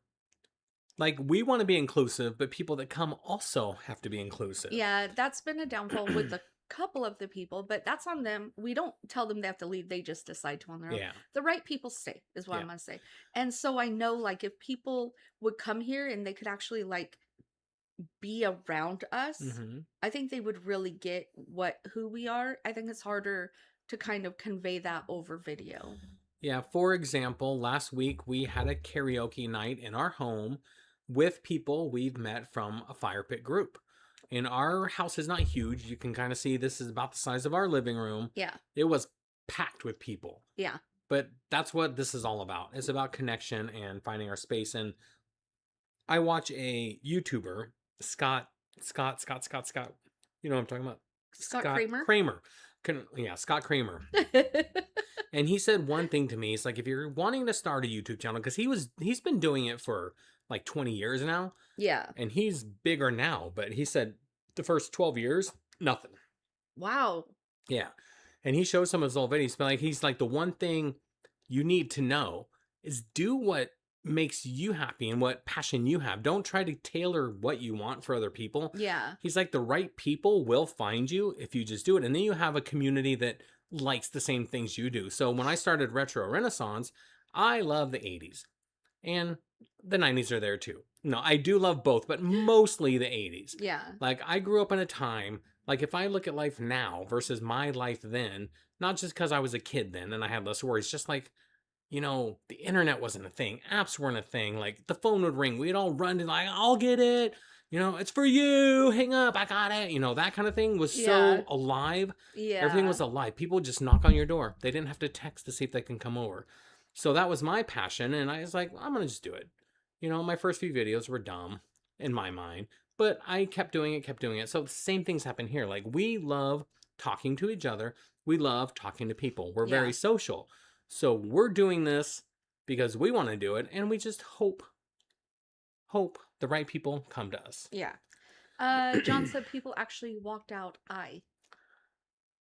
like, we want to be inclusive, but people that come also have to be inclusive. Yeah, that's been a downfall with a couple of the people, but that's on them. We don't tell them they have to leave. They just decide to on their own. Yeah. The right people stay is what Yeah. I'm going to say. And so I know like if people would come here and they could actually like be around us, Mm-hmm. I think they would really get who we are. I think it's harder to kind of convey that over video. Yeah. For example, last week we had a karaoke night in our home with people we've met from a fire pit group. And our house is not huge. You can kind of see this is about the size of our living room. Yeah. It was packed with people. Yeah. But that's what this is all about. It's about connection and finding our space. And I watch a YouTuber, Scott. You know what I'm talking about? Scott Kramer? Kramer. Scott Kramer. And he said one thing to me. He's like, if you're wanting to start a YouTube channel, because he's been doing it for like 20 years now. Yeah. And he's bigger now, but he said the first 12 years, nothing. Wow. Yeah. And he shows some of his old videos, but like he's like, the one thing you need to know is do what makes you happy and what passion you have. Don't try to tailor what you want for other people. Yeah. He's like, the right people will find you if you just do it. And then you have a community that likes the same things you do. So when I started Retro Renaissance, I love the 80s. And the 90s are there too. No, I do love both, but mostly the 80s. Yeah. Like I grew up in a time, like if I look at life now versus my life then, not just because I was a kid then and I had less worries, just like, the internet wasn't a thing. Apps weren't a thing. Like the phone would ring. We'd all run to like, I'll get it. It's for you. Hang up. I got it. That kind of thing was so alive. Yeah. Everything was alive. People would just knock on your door. They didn't have to text to see if they can come over. So that was my passion. And I was like, I'm going to just do it. My first few videos were dumb in my mind, but I kept doing it. So the same things happen here. Like we love talking to each other. We love talking to people. We're very social. So we're doing this because we want to do it. And we just hope the right people come to us. Yeah. John said people actually walked out.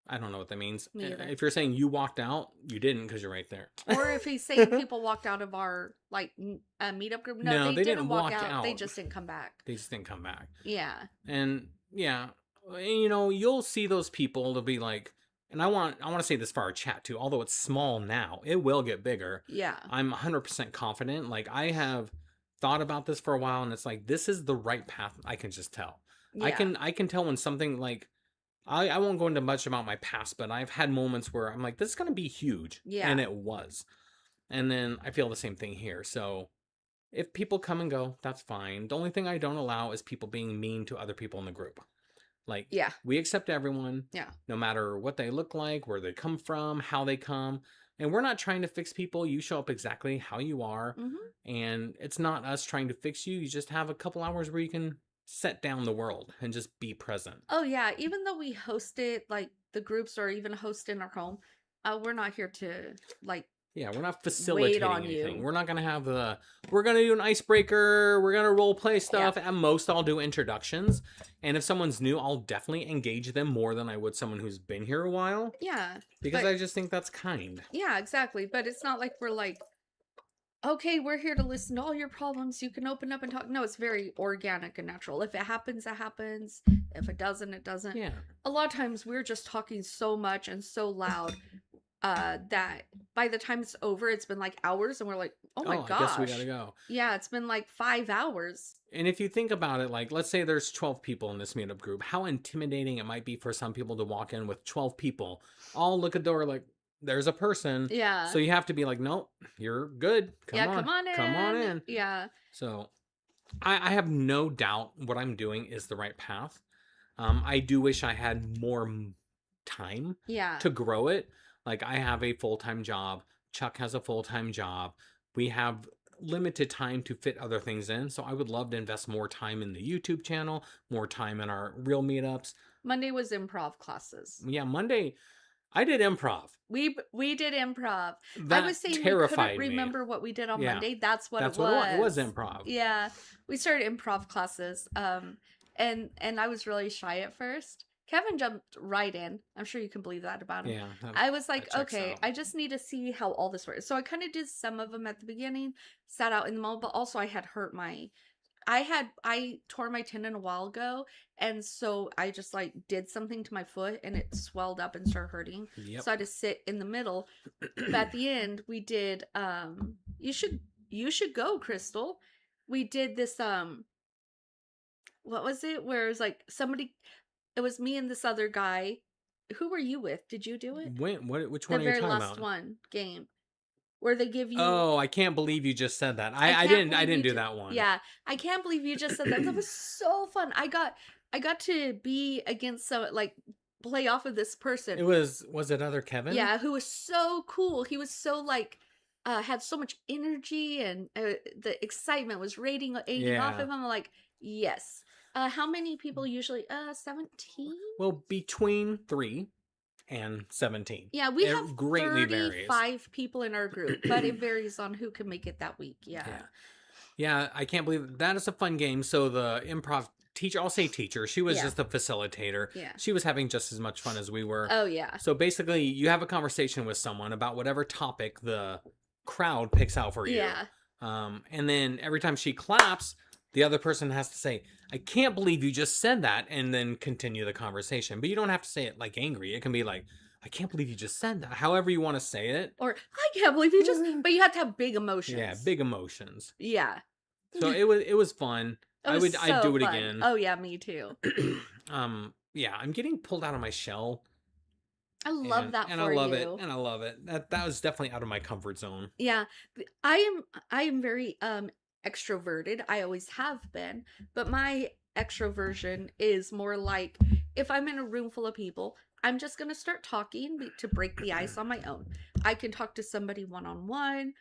I don't know what that means. Me either. If you're saying you walked out, you didn't because you're right there. Or if he's saying people walked out of our meetup group. No, No, they they didn't didn't walk walk out. They out. just didn't come back. They just didn't come back. Yeah. And yeah, and, you know, you'll see those people. They'll be like, and I want to say this for our chat too. Although it's small now, it will get bigger. Yeah. I'm 100% confident. Like, I have thought about this for a while, and it's like, this is the right path. I can just tell. Yeah. I can tell when something, like, I won't go into much about my past, but I've had moments where I'm like, this is going to be huge. Yeah. And it was. And then I feel the same thing here. So if people come and go, that's fine. The only thing I don't allow is people being mean to other people in the group. Like, Yeah. we accept everyone. Yeah. No matter what they look like, where they come from, how they come. And we're not trying to fix people. You show up exactly how you are. Mm-hmm. And it's not us trying to fix you. You just have a couple hours where you can set down the world and just be present. Oh yeah, even though we host it, like the groups, or even host in our home, we're not here to like. Yeah, we're not facilitating on anything. you. We're not gonna have we're gonna do an icebreaker. We're gonna role play stuff. At most, I'll do introductions. And if someone's new, I'll definitely engage them more than I would someone who's been here a while. Yeah. Because but, I just think that's kind. Yeah, exactly. But it's not like we're like, okay, we're here to listen to all your problems. You can open up and talk. No, it's very organic and natural. If it happens, it happens. If it doesn't, it doesn't. Yeah. A lot of times we're just talking so much and so loud that by the time it's over, it's been like hours, and we're like, oh my gosh. I guess we gotta go. Yeah, it's been like 5 hours. And if you think about it, like, let's say there's 12 people in this meetup group, how intimidating it might be for some people to walk in with 12 people, all look at the door like, there's a person. Yeah. So you have to be like, nope, you're good. Come on in. Come on in. Yeah. So I have no doubt what I'm doing is the right path. I do wish I had more time to grow it. Like, I have a full-time job. Chuck has a full-time job. We have limited time to fit other things in. So I would love to invest more time in the YouTube channel, more time in our real meetups. Monday was improv classes. Yeah, Monday I did improv. We did improv. That I was saying terrified we couldn't remember what we did on Yeah. Monday. That's what it was. It was improv. Yeah. We started improv classes. And I was really shy at first. Kevin jumped right in. I'm sure you can believe that about him. Yeah. I was like, that checks okay, out. I just need to see how all this works. So I kind of did some of them at the beginning, sat out in the mall, but also I had hurt I tore my tendon a while ago, and so I just like did something to my foot and it swelled up and started hurting. Yep. So I had to sit in the middle. But at the end we did you should go, Crystal. We did this what was it? Where it was like it was me and this other guy. Who were you with? Did you do it? Which one are you The very talking last about? one game. Where they give you Oh, I can't believe you just said that. I didn't do that one. Yeah. I can't believe you just said that. That was so fun. I got to be against play off of this person. Was it other Kevin? Yeah, who was so cool. He was so like had so much energy, and the excitement was radiating off of him. I'm like, yes. How many people usually? 17? Well, between 3 and 17. Yeah, we It have greatly 35 varies. people in our group, but it varies on who can make it that week. Yeah, I can't believe that is a fun game. So the improv teacher, I'll say teacher, she was just a facilitator. Yeah. She was having just as much fun as we were. Oh, yeah. So basically, you have a conversation with someone about whatever topic the crowd picks out for you. Yeah. And then every time she claps, the other person has to say, I can't believe you just said that, and then continue the conversation. But you don't have to say it like angry. It can be like, I can't believe you just said that. However you want to say it. Or, I can't believe you just... But you have to have big emotions. Yeah, big emotions. Yeah. So it was fun. I'd do it fun. again. Oh, yeah, me too. Yeah, I'm getting pulled out of my shell. I love that and for I love you. it. And I love it. That was definitely out of my comfort zone. Yeah. I am very extroverted. I always have been, but my extroversion is more like if I'm in a room full of people, I'm just going to start talking to break the ice on my own. I can talk to somebody one-on-one,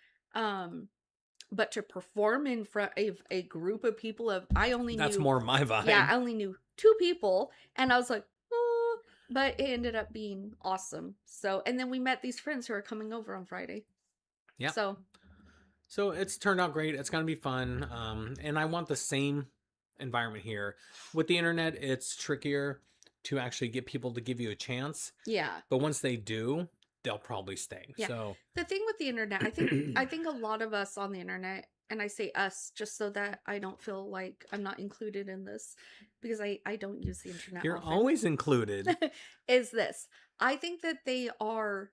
but to perform in front of a group of people That's more my vibe. Yeah, I only knew 2 people, and I was like, oh, but it ended up being awesome. So, and then we met these friends who are coming over on Friday. Yeah. So it's turned out great. It's going to be fun. And I want the same environment here. With the internet, it's trickier to actually get people to give you a chance. Yeah. But once they do, they'll probably stay. Yeah. So The thing with the internet, I think a lot of us on the internet, and I say us just so that I don't feel like I'm not included in this, because I don't use the internet you're often, always included. is this. I think that they are,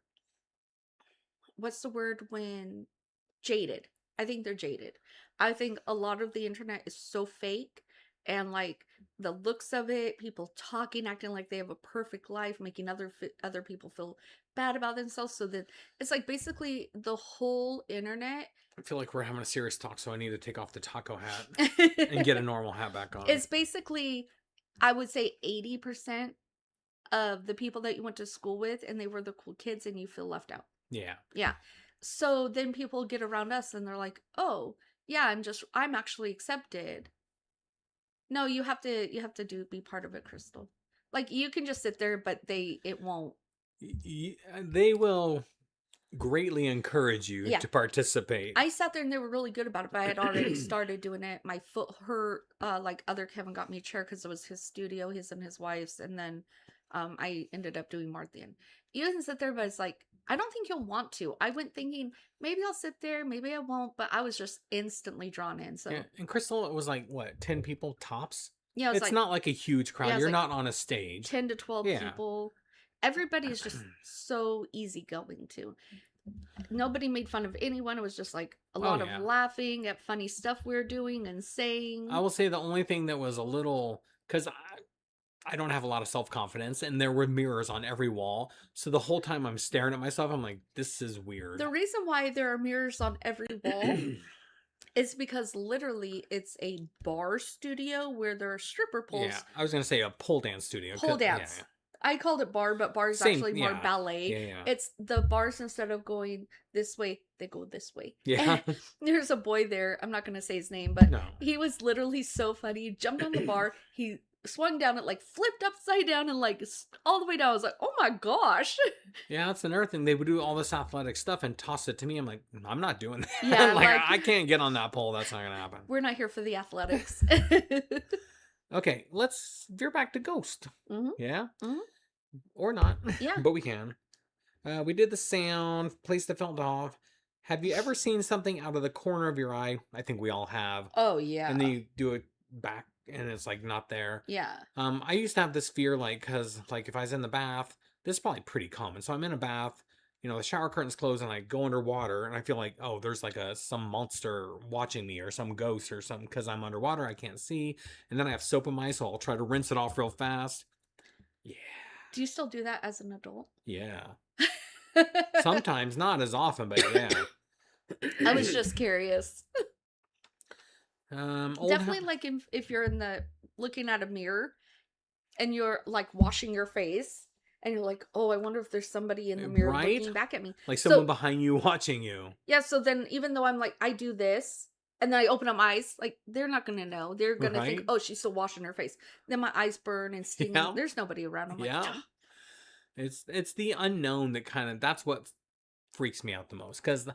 what's the word when jaded. I think they're jaded. I think a lot of the internet is so fake, and like the looks of it, people talking, acting like they have a perfect life, making other people feel bad about themselves. So that it's like basically the whole internet I feel like we're having a serious talk, so I need to take off the taco hat and get a normal hat back on. it's basically, I would say 80% of the people that you went to school with, and they were the cool kids, and you feel left out. Yeah. Yeah. So then people get around us and they're like, "Oh, yeah, I'm actually accepted." No, you have to be part of it, Crystal. Like you can just sit there, but it won't. They will greatly encourage you Yeah. to participate. I sat there and they were really good about it, but I had already started doing it. My foot hurt. Like other Kevin got me a chair because it was his studio, his and his wife's, and then I ended up doing more at the end. You can sit there, but it's like, I don't think you'll want to. I went thinking maybe I'll sit there, maybe I won't, but I was just instantly drawn in. So Yeah. And Crystal, it was like what, 10 people tops? yeah, it was It's like not like a huge crowd. Yeah, it's You're like not on a stage. 10 to 12 Yeah. people. Everybody's just so easygoing too. Nobody made fun of anyone. It was just like a lot yeah. of laughing at funny stuff we were doing and saying. I will say the only thing that was a little, because I don't have a lot of self-confidence, and there were mirrors on every wall. So the whole time I'm staring at myself, I'm like, this is weird. The reason why there are mirrors on every wall is because literally it's a bar studio where there are stripper poles. Yeah, I was going to say a pole dance studio. Pole dance. Yeah. I called it bar, but bar is Same, actually more yeah. ballet. Yeah. It's the bars, instead of going this way, they go this way. Yeah. And there's a boy there. I'm not going to say his name, but No. he was literally so funny. He jumped on the bar. He swung down it, like flipped upside down and like all the way down. I was like, oh my gosh. Yeah, that's another thing. They would do all this athletic stuff and toss it to me. I'm like, I'm not doing that. Yeah, like, like- I can't get on that pole. That's not going to happen. We're not here for the athletics. Okay, let's veer back to Ghost. Mhm. Yeah? Mhm. Or not. Yeah. But we can. We did the sound, place that felt off. Have you ever seen something out of the corner of your eye? I think we all have. Oh, yeah. And then you do it back and it's like not there. Yeah. I used to have this fear, like, because like if I was in the bath, this is probably pretty common. So I'm in a bath, you know, the shower curtain's closed and I go underwater and I feel like, oh, there's like some monster watching me or some ghost or something because I'm underwater, I can't see. And then I have soap in my eye, so I'll try to rinse it off real fast. Yeah. Do you still do that as an adult? Yeah. Sometimes, not as often, but yeah. I was just curious. Old Definitely, like if you're looking at a mirror and you're like washing your face and you're like, oh, I wonder if there's somebody in the mirror Right? looking back at me. like So- someone behind you watching you. Yeah, so then even though I'm like, I do this, and then I open up my eyes, like they're not gonna know. They're gonna think, Right. oh, she's still washing her face. Then my eyes burn and sting. Yeah. There's nobody around. I'm like, Yeah. It's the unknown that kind of, that's what freaks me out the most. Because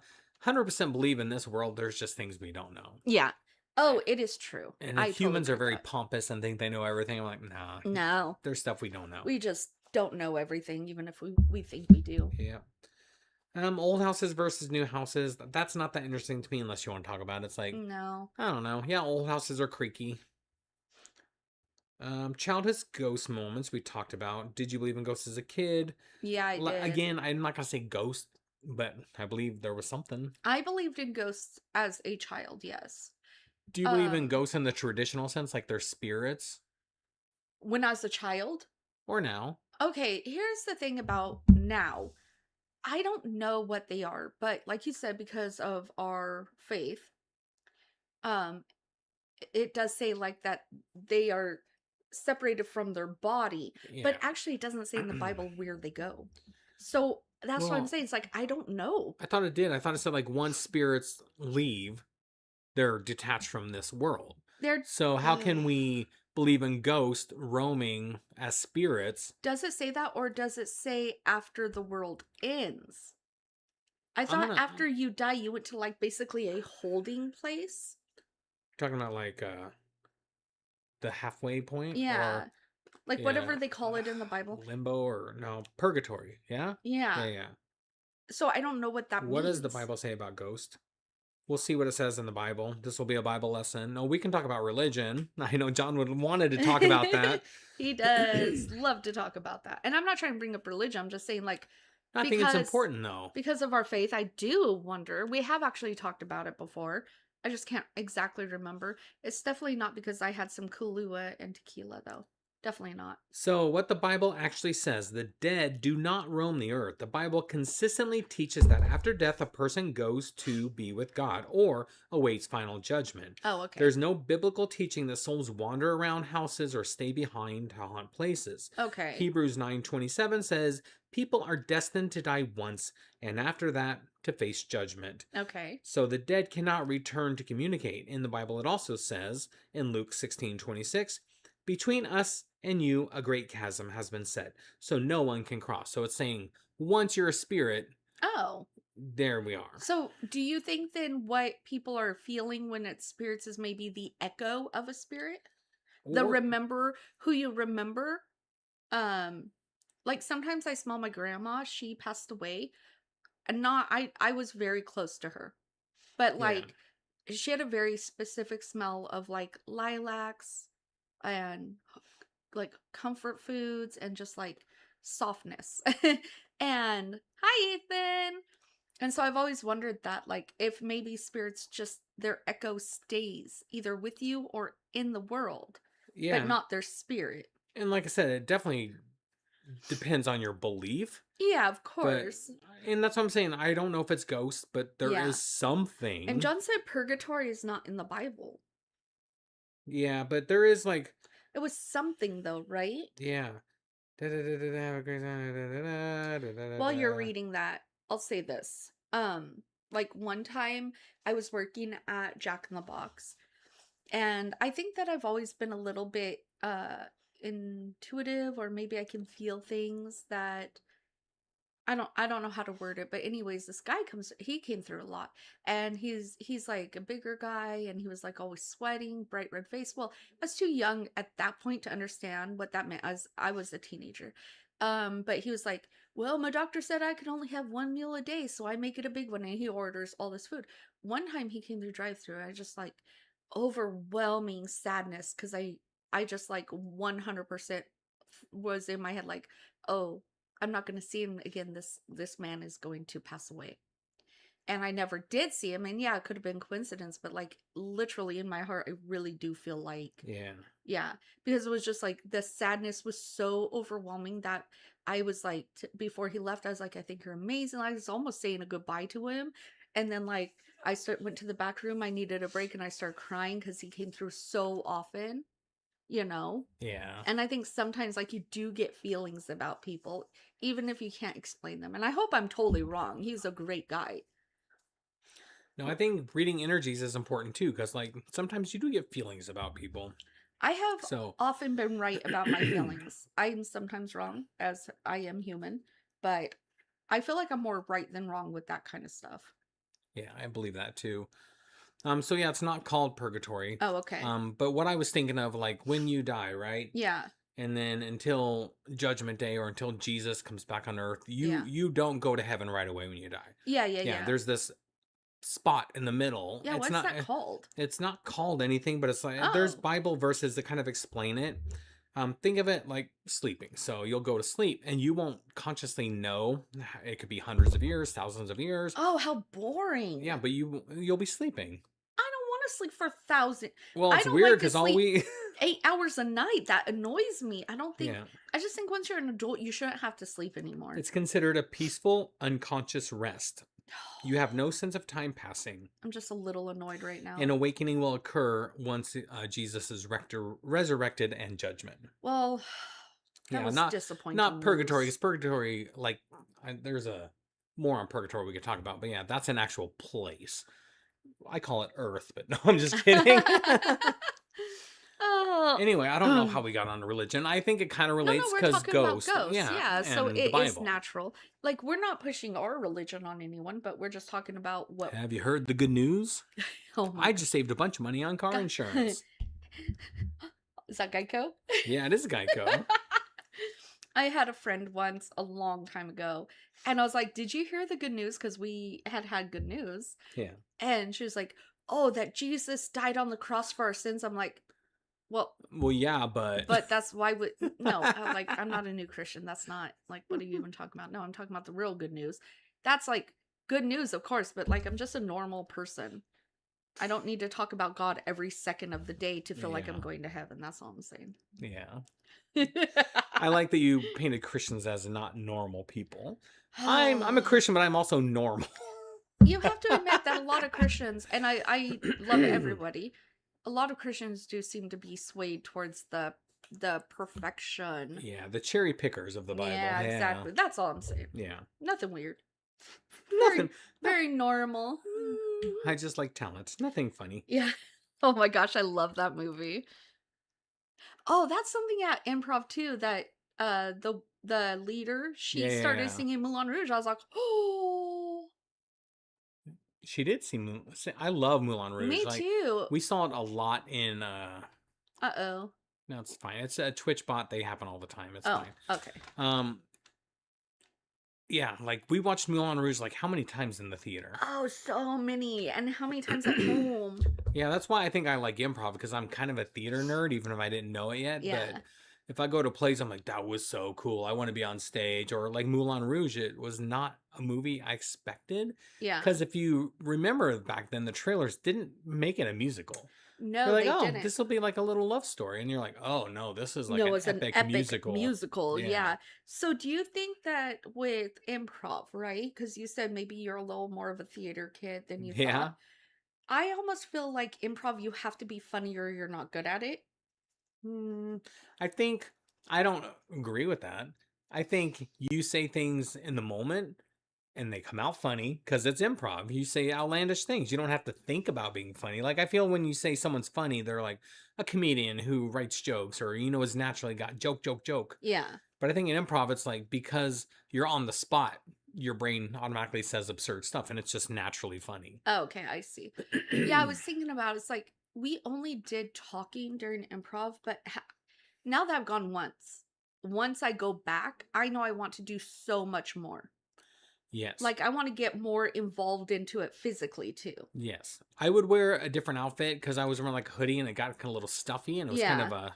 100% believe in this world, there's just things we don't know. yeah. Oh, it is true. And I if humans totally are very get pompous and think they know everything, I'm like, nah. that. No, There's stuff we don't know. we just don't know everything, even if we think we do. Yeah. Old houses versus new houses. That's not that interesting to me unless you want to talk about it. It's like, No. I don't know. Yeah, old houses are creaky. Childhood ghost moments we talked about. Did you believe in ghosts as a kid? Yeah, I did. Again, I'm not gonna say ghost, but I believe there was something. I believed in ghosts as a child, yes. Do you believe in ghosts in the traditional sense, like they're spirits, When I was a child? or now? Okay, here's the thing about now. I don't know what they are, but like you said, because of our faith, it does say like that they are separated from their body, but Yeah. actually it doesn't say in the Bible where they go. So that's what I'm Well- saying. It's like, I don't know. I thought it did. I thought it said like once spirits leave, they're detached from this world. There So how can we believe in ghosts roaming as spirits? does it say that, or does it say after the world ends? I thought gonna- after you die, you went to like basically a holding place. Talking about like the halfway point, Yeah. or Like yeah, whatever they call it in the Bible. limbo, or no, purgatory. Yeah, Yeah. yeah. So I don't know what that What means. does the Bible say about ghost? We'll see what it says in the Bible. This will be a Bible lesson. No, we can talk about religion. I know John wanted to talk about that. He does love to talk about that. And I'm not trying to bring up religion. I'm just saying, like, I think it's important, though. because of our faith, I do wonder. We have actually talked about it before. I just can't exactly remember. It's definitely not because I had some Kahlua and tequila, though. Definitely not. So, what the Bible actually says, the dead do not roam the earth. The Bible consistently teaches that after death, a person goes to be with God or awaits final judgment. Oh, okay. There's no biblical teaching that souls wander around houses or stay behind to haunt places. Okay. Hebrews 9:27 says, people are destined to die once, and after that, to face judgment. Okay. So the dead cannot return to communicate. In the Bible, it also says, in Luke 16:26, between us and you, a great chasm has been set, so no one can cross. So it's saying, once you're a spirit, Oh. there we are. So do you think then what people are feeling when it's spirits is maybe the echo of a spirit? The Or- remember who you remember? Like sometimes I smell my grandma, she passed away. And not I was very close to her. But like she had a very specific smell of like lilacs and like comfort foods and just like softness. And hi Ethan. And so I've always wondered that like if maybe spirits just their echo stays either with you or in the world, yeah. but not their spirit. And like I said, it definitely depends on your belief. Yeah, of But, course. and that's what I'm saying. I don't know if it's ghosts, but there is Yeah. something. And John said purgatory is not in the Bible. Yeah, but there is like, It was something though, right? yeah. While you're reading that, I'll say this. Like one time I was working at Jack in the Box, and I think that I've always been a little bit intuitive, or maybe I can feel things that I don't know how to word it, but anyways, this guy he came through a lot, and he's like a bigger guy, and he was like always sweating, bright red face. Well, I was too young at that point to understand what that meant, as I was a teenager. But he was like, well, my doctor said I could only have one meal a day, so I make it a big one, and he orders all this food. One time he came through drive-through, I just like overwhelming sadness, because I just like 100% was in my head like, oh, I'm not going to see him again. This man is going to pass away. And I never did see him. And yeah, it could have been coincidence, but like literally in my heart, I really do feel like, yeah, because it was just like the sadness was so overwhelming that I was like, before he left, I was like, I think you're amazing. I was almost saying a goodbye to him. And then like, I went to the back room. I needed a break, and I started crying because he came through so often, you know? Yeah. And I think sometimes like you do get feelings about people, even if you can't explain them. And I hope I'm totally wrong. He's a great guy. No, I think reading energies is important too, because like sometimes you do get feelings about people. I have often been right about my feelings. I'm sometimes wrong, as I am human, but I feel like I'm more right than wrong with that kind of stuff. Yeah, I believe that too. So yeah, it's not called purgatory. Oh, okay. But what I was thinking of, like when you die, right? Yeah. And then until Judgment Day, or until Jesus comes back on earth, you don't go to heaven right away when you die. Yeah. There's this spot in the middle. Yeah, what's that called? It's not called anything, but it's like there's Bible verses that kind of explain it. Think of it like sleeping. So you'll go to sleep and you won't consciously know. It could be hundreds of years, thousands of years. Oh, how boring. Yeah, but you'll be sleeping. I don't want to sleep for 1,000. Well, it's weird because all we 8 hours a night, that annoys me. I don't think I just think once you're an adult, you shouldn't have to sleep anymore. It's considered a peaceful, unconscious rest. You have no sense of time passing. I'm just a little annoyed right now. An awakening will occur once Jesus is resurrected and judgment. Well, that was disappointing. Not purgatory. Because purgatory, like, there's a more on purgatory we could talk about. But yeah, that's an actual place. I call it Earth, but no, I'm just kidding. Anyway, I don't know how we got on religion. I think it kind of relates because ghosts. Yeah, so it is natural. Like, we're not pushing our religion on anyone, but we're just talking about what. Have you heard the good news? Oh I just saved a bunch of money on car insurance. Is that Geico? Yeah, it is Geico. I had a friend once a long time ago, and I was like, "Did you hear the good news?" Because we had good news, Yeah. and she was like, "Oh, that Jesus died on the cross for our sins." I'm like, "Well, Well, yeah, but that's why would no." I'm like, "I'm not a new Christian. That's not like what are you even talking about?" No, I'm talking about the real good news. That's like good news, of course, but like I'm just a normal person. I don't need to talk about God every second of the day to feel like I'm Yeah. going to heaven. That's all I'm saying. yeah. I like that you painted Christians as not normal people. I'm a Christian, but I'm also normal. You have to admit that a lot of Christians, and I love everybody, a lot of Christians do seem to be swayed towards the perfection. Yeah, the cherry pickers of the Bible. Yeah, exactly. That's all I'm saying. Yeah. Nothing weird. Nothing. Very normal. I just like talent. Nothing funny. Yeah. Oh my gosh, I love that movie. Oh, that's something at improv too, that the leader, she started Yeah. singing Moulin Rouge. I was like, oh, She did I love Moulin Rouge. me Like, too. we saw it a lot in Uh-oh. no, it's fine. It's a Twitch bot. They happen all the time. It's Oh, fine. okay. Yeah, like we watched Moulin Rouge like how many times in the theater? Oh, so many. And how many times at home? Yeah, that's why I think I like improv, because I'm kind of a theater nerd, even if I didn't know it yet. Yeah. But if I go to plays, I'm like, that was so cool. I want to be on stage. Or like Moulin Rouge, it was not a movie I expected. Yeah. Because if you remember back then, the trailers didn't make it a musical. No, They're like, they oh, didn't. this will be like a little love story. And you're like, oh, no, this is like No, an it's an epic musical. musical. Yeah. Yeah. So do you think that with improv, right? Because you said maybe you're a little more of a theater kid than you Yeah. thought. I almost feel like improv, you have to be funny or you're not good at it. I think I don't agree with that. I think you say things in the moment and they come out funny because it's improv. You say outlandish things. You don't have to think about being funny. Like, I feel when you say someone's funny, they're like a comedian who writes jokes or, is naturally got joke. Yeah. But I think in improv, it's like because you're on the spot, your brain automatically says absurd stuff and it's just naturally funny. Oh, okay, I see. Yeah, I was thinking about it's like we only did talking during improv, but now that I've gone once I go back, I know I want to do so much more. Yes. Like I want to get more involved into it physically too. Yes. I would wear a different outfit because I was wearing like a hoodie and it got kind of a little stuffy and it was kind of a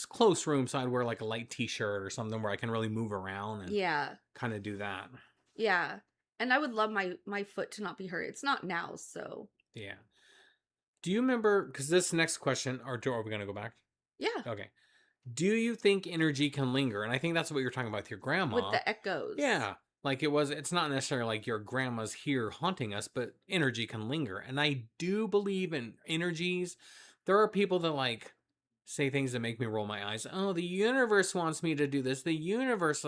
close room. So I'd wear like a light t-shirt or something where I can really move around and kind of do that. Yeah. And I would love my foot to not be hurt. It's not now, so. Yeah. Do you remember, because this next question, or are we going to go back? Yeah. Okay. Do you think energy can linger? And I think that's what you're talking about with your grandma. With the echoes. Yeah. Like it's not necessarily like your grandma's here haunting us, but energy can linger. And I do believe in energies. There are people that like say things that make me roll my eyes. Oh, the universe wants me to do this. The universe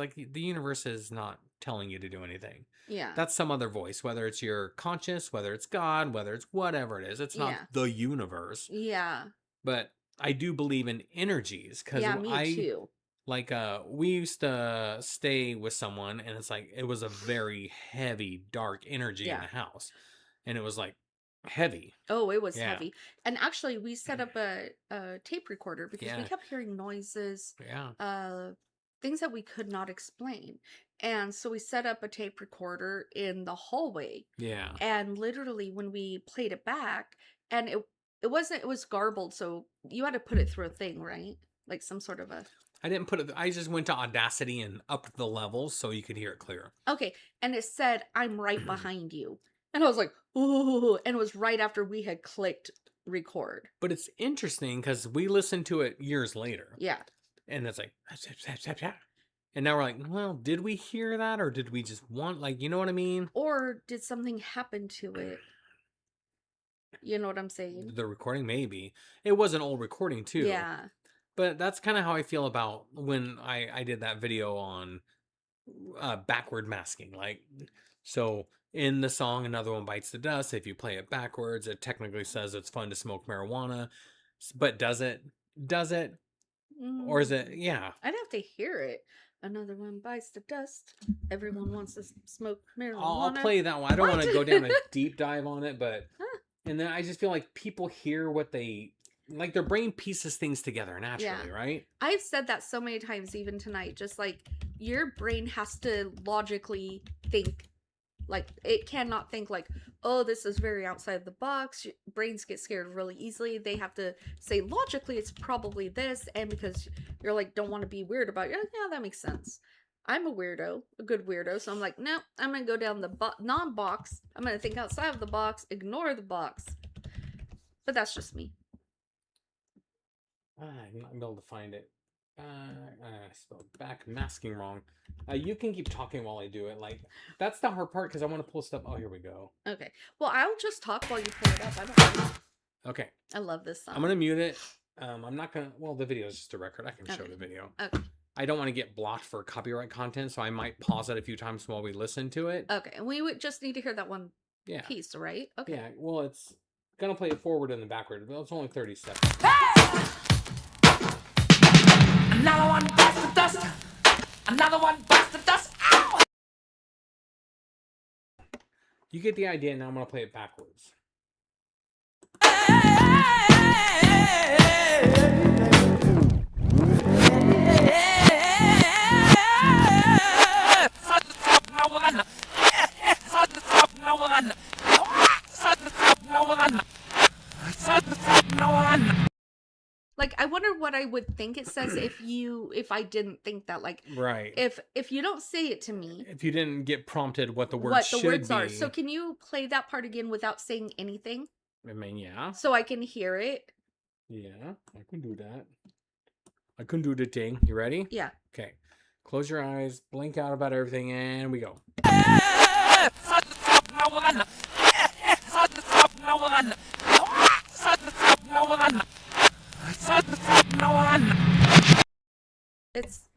is not telling you to do anything. Yeah. That's some other voice, whether it's your conscious, whether it's God, whether it's whatever it is. It's not the universe. Yeah. But I do believe in energies because me too. Like we used to stay with someone and it's like it was a very heavy, dark energy in the house. And it was like heavy. Oh, it was heavy. And actually we set up a tape recorder because we kept hearing noises. Yeah. Things that we could not explain. And so we set up a tape recorder in the hallway. Yeah. And literally when we played it back, and it was garbled, so you had to put it through a thing, right? Like some sort of a... I didn't put it... I just went to Audacity and upped the levels so you could hear it clear. Okay. And it said, "I'm right behind you." And I was like, ooh. And it was right after we had clicked record. But it's interesting because we listened to it years later. Yeah. And it's like... And now we're like, well, did we hear that? Or did we just want... Like, you know what I mean? Or did something happen to it? You know what I'm saying? The recording, maybe. It was an old recording, too. Yeah. But that's kind of how I feel about when I did that video on backward masking. Like, so in the song, Another One Bites the Dust, if you play it backwards, it technically says it's fun to smoke marijuana. But does it? Does it? Or is it? Yeah. I'd have to hear it. Another one bites the dust. Everyone wants to smoke marijuana. I'll play that one. I don't want to go down a deep dive on it, but... And then I just feel like people hear what they like their brain pieces things together naturally, right? I've said that so many times, even tonight. Just like your brain has to logically think. Like it cannot think like, oh, this is very outside the box. Brains get scared really easily. They have to say logically, it's probably this, and because you're like don't want to be weird about it, you're like, yeah, that makes sense. I'm a weirdo, a good weirdo, so I'm like, no, I'm gonna go down the non-box. I'm gonna think outside of the box, ignore the box. But that's just me. I'm not able to find it. I spelled back masking wrong. You can keep talking while I do it. Like that's the hard part because I want to pull stuff. Oh, here we go. Okay. Well, I'll just talk while you pull it up. I don't know. Okay. I love this song. I'm gonna mute it. I'm not gonna. Well, the video is just a record. I can show the video. Okay. I don't want to get blocked for copyright content, so I might pause it a few times while we listen to it. Okay, and we would just need to hear that one Yeah. piece, right? Okay. Yeah. Well, it's gonna play it forward and then backward. But it's only 30 seconds. Another one bites the dust. Another one bites the dust. Ow! You get the idea. Now I'm gonna play it backwards. Like, I wonder what I would think it says if I didn't think that. Like, Right. if you don't say it to me, If you didn't get prompted what the words should be. are. So can you play that part again without saying anything? I mean, yeah. So I can hear it. Yeah, I can do that. I can do the thing. You ready? Yeah. Okay. Close your eyes, blink out about everything, and we go.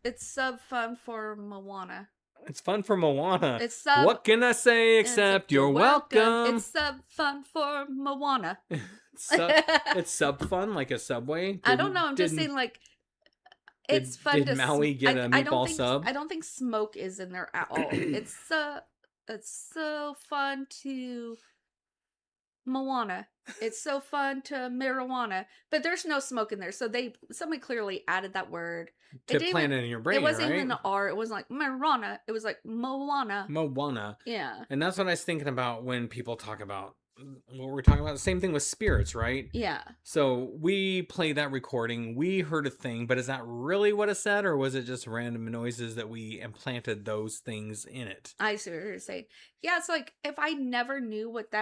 It's sub fun for Moana. It's fun for Moana. It's sub. What can I say except you're welcome? It's sub fun for Moana. It's sub fun, like a Subway? I don't know. I'm just saying, like, it's fun did to. Maui get a meatball sub? I don't think smoke is in there at all. It's so fun to Moana. It's so fun to marijuana, but there's no smoke in there. So somebody clearly added that word To plant it in your brain, It wasn't right? even an R. It wasn't like marijuana. It was like Moana. Moana. Yeah. And that's what I was thinking about when people talk about what we're talking about. The same thing with spirits, right? Yeah. So we played that recording. We heard a thing, but is that really what it said, or was it just random noises that we implanted those things in it? I see what you're saying. Yeah, it's like if I never knew what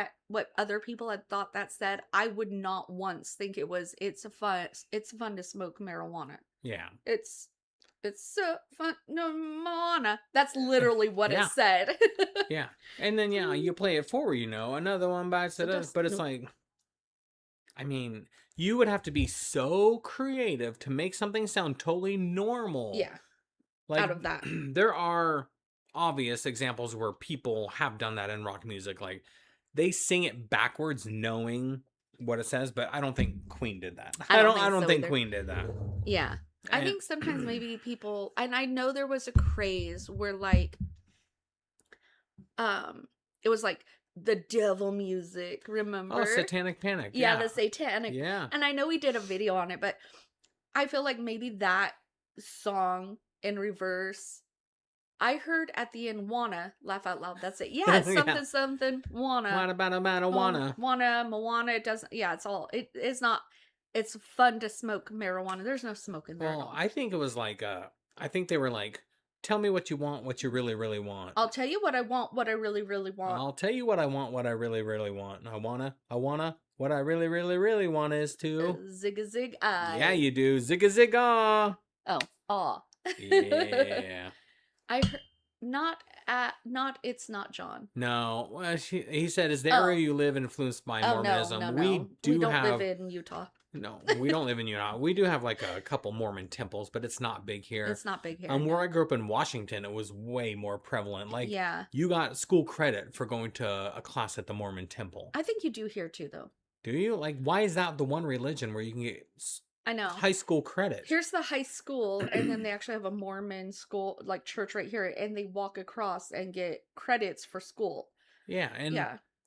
other people had thought that said, I would not once think it's fun to smoke marijuana. Yeah. It's so fun no marijuana. That's literally what it said. Yeah. And then you play it forward, another one bites the dust, but it's like, I mean, you would have to be so creative to make something sound totally normal. Yeah. Like, out of that. There are obvious examples where people have done that in rock music. Like, they sing it backwards knowing what it says, but I don't think Queen did that. I don't think Queen did that. Yeah. I think sometimes maybe people, and I know there was a craze where like, it was like the devil music, remember? Oh, Satanic Panic. Yeah, the Satanic. Yeah. And I know we did a video on it, but I feel like maybe that song in reverse, I heard at the end, wanna, laugh out loud. That's it. Yeah, it's something, something, wanna. Wanna. Wanna, Moana. It doesn't, yeah, it's not, it's fun to smoke marijuana. There's no smoke in there. Well, I think it was like, I think they were like, tell me what you want, what you really, really want. I'll tell you what I want, what I really, really want. I'll tell you what I want, what I really, really want. I wanna, what I really, really, really want is to... Zigga zig I. Yeah, you do. Zigga zigga. Oh, aw. Yeah. I heard, it's not John. No, well, he said, is the area you live influenced by Mormonism? No. We don't live in Utah. No, we don't live in Utah. We do have like a couple Mormon temples, but it's not big here. It's not big here. Where I grew up in Washington, it was way more prevalent. Like, yeah, you got school credit for going to a class at the Mormon temple. I think you do here too, though. Do you? Like, why is that the one religion where you can get I know high school credit? Here's the high school, and then they actually have a Mormon school, like church right here, and they walk across and get credits for school. Yeah, and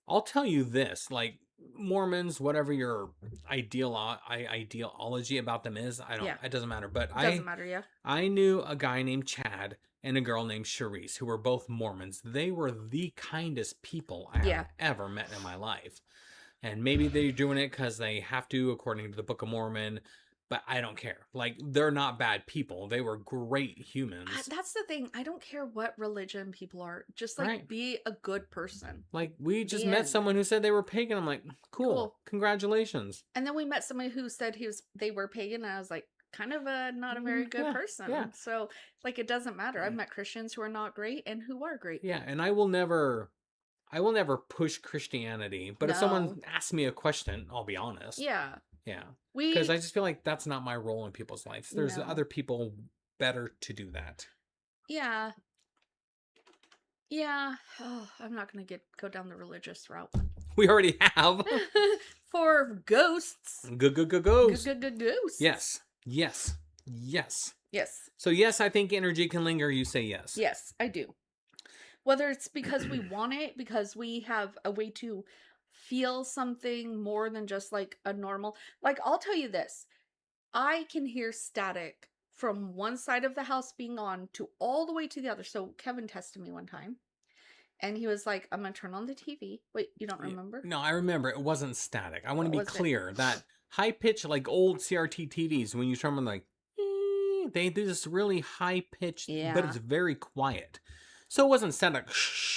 I'll tell you this, like Mormons, whatever your ideology about them is, I don't. Yeah. It doesn't matter. But Doesn't matter, yeah. I knew a guy named Chad and a girl named Charisse who were both Mormons. They were the kindest people I have ever met in my life. And maybe they're doing it because they have to, according to the Book of Mormon. But I don't care. Like, they're not bad people. They were great humans. That's the thing. I don't care what religion people are. Just, like, Right. be a good person. Like, we just The met end. someone who said they were pagan. I'm like, cool. Congratulations. And then we met somebody who said they were pagan, and I was like, kind of not a very good person. Yeah. So, like, it doesn't matter. I've met Christians who are not great and who are great. Yeah, and I will never push Christianity. But if someone asks me a question, I'll be honest. Yeah. Yeah. Because I just feel like that's not my role in people's lives. There's other people better to do that. Yeah. Yeah. Oh, I'm not going to go down the religious route. We already have. For ghosts. Ghosts. Ghosts. Yes. Yes. Yes. Yes. So yes, I think energy can linger. You say yes. Yes, I do. Whether it's because we want it, because we have a way to feel something more than just like a normal. Like, I'll tell you this. I can hear static from one side of the house being on to all the way to the other. So Kevin tested me one time. And he was like, I'm going to turn on the TV. Wait, you don't remember? No, I remember. It wasn't static. I want to be clear. That high pitch, like old CRT TVs, when you turn them like, they do this really high pitch, but it's very quiet. So it wasn't static.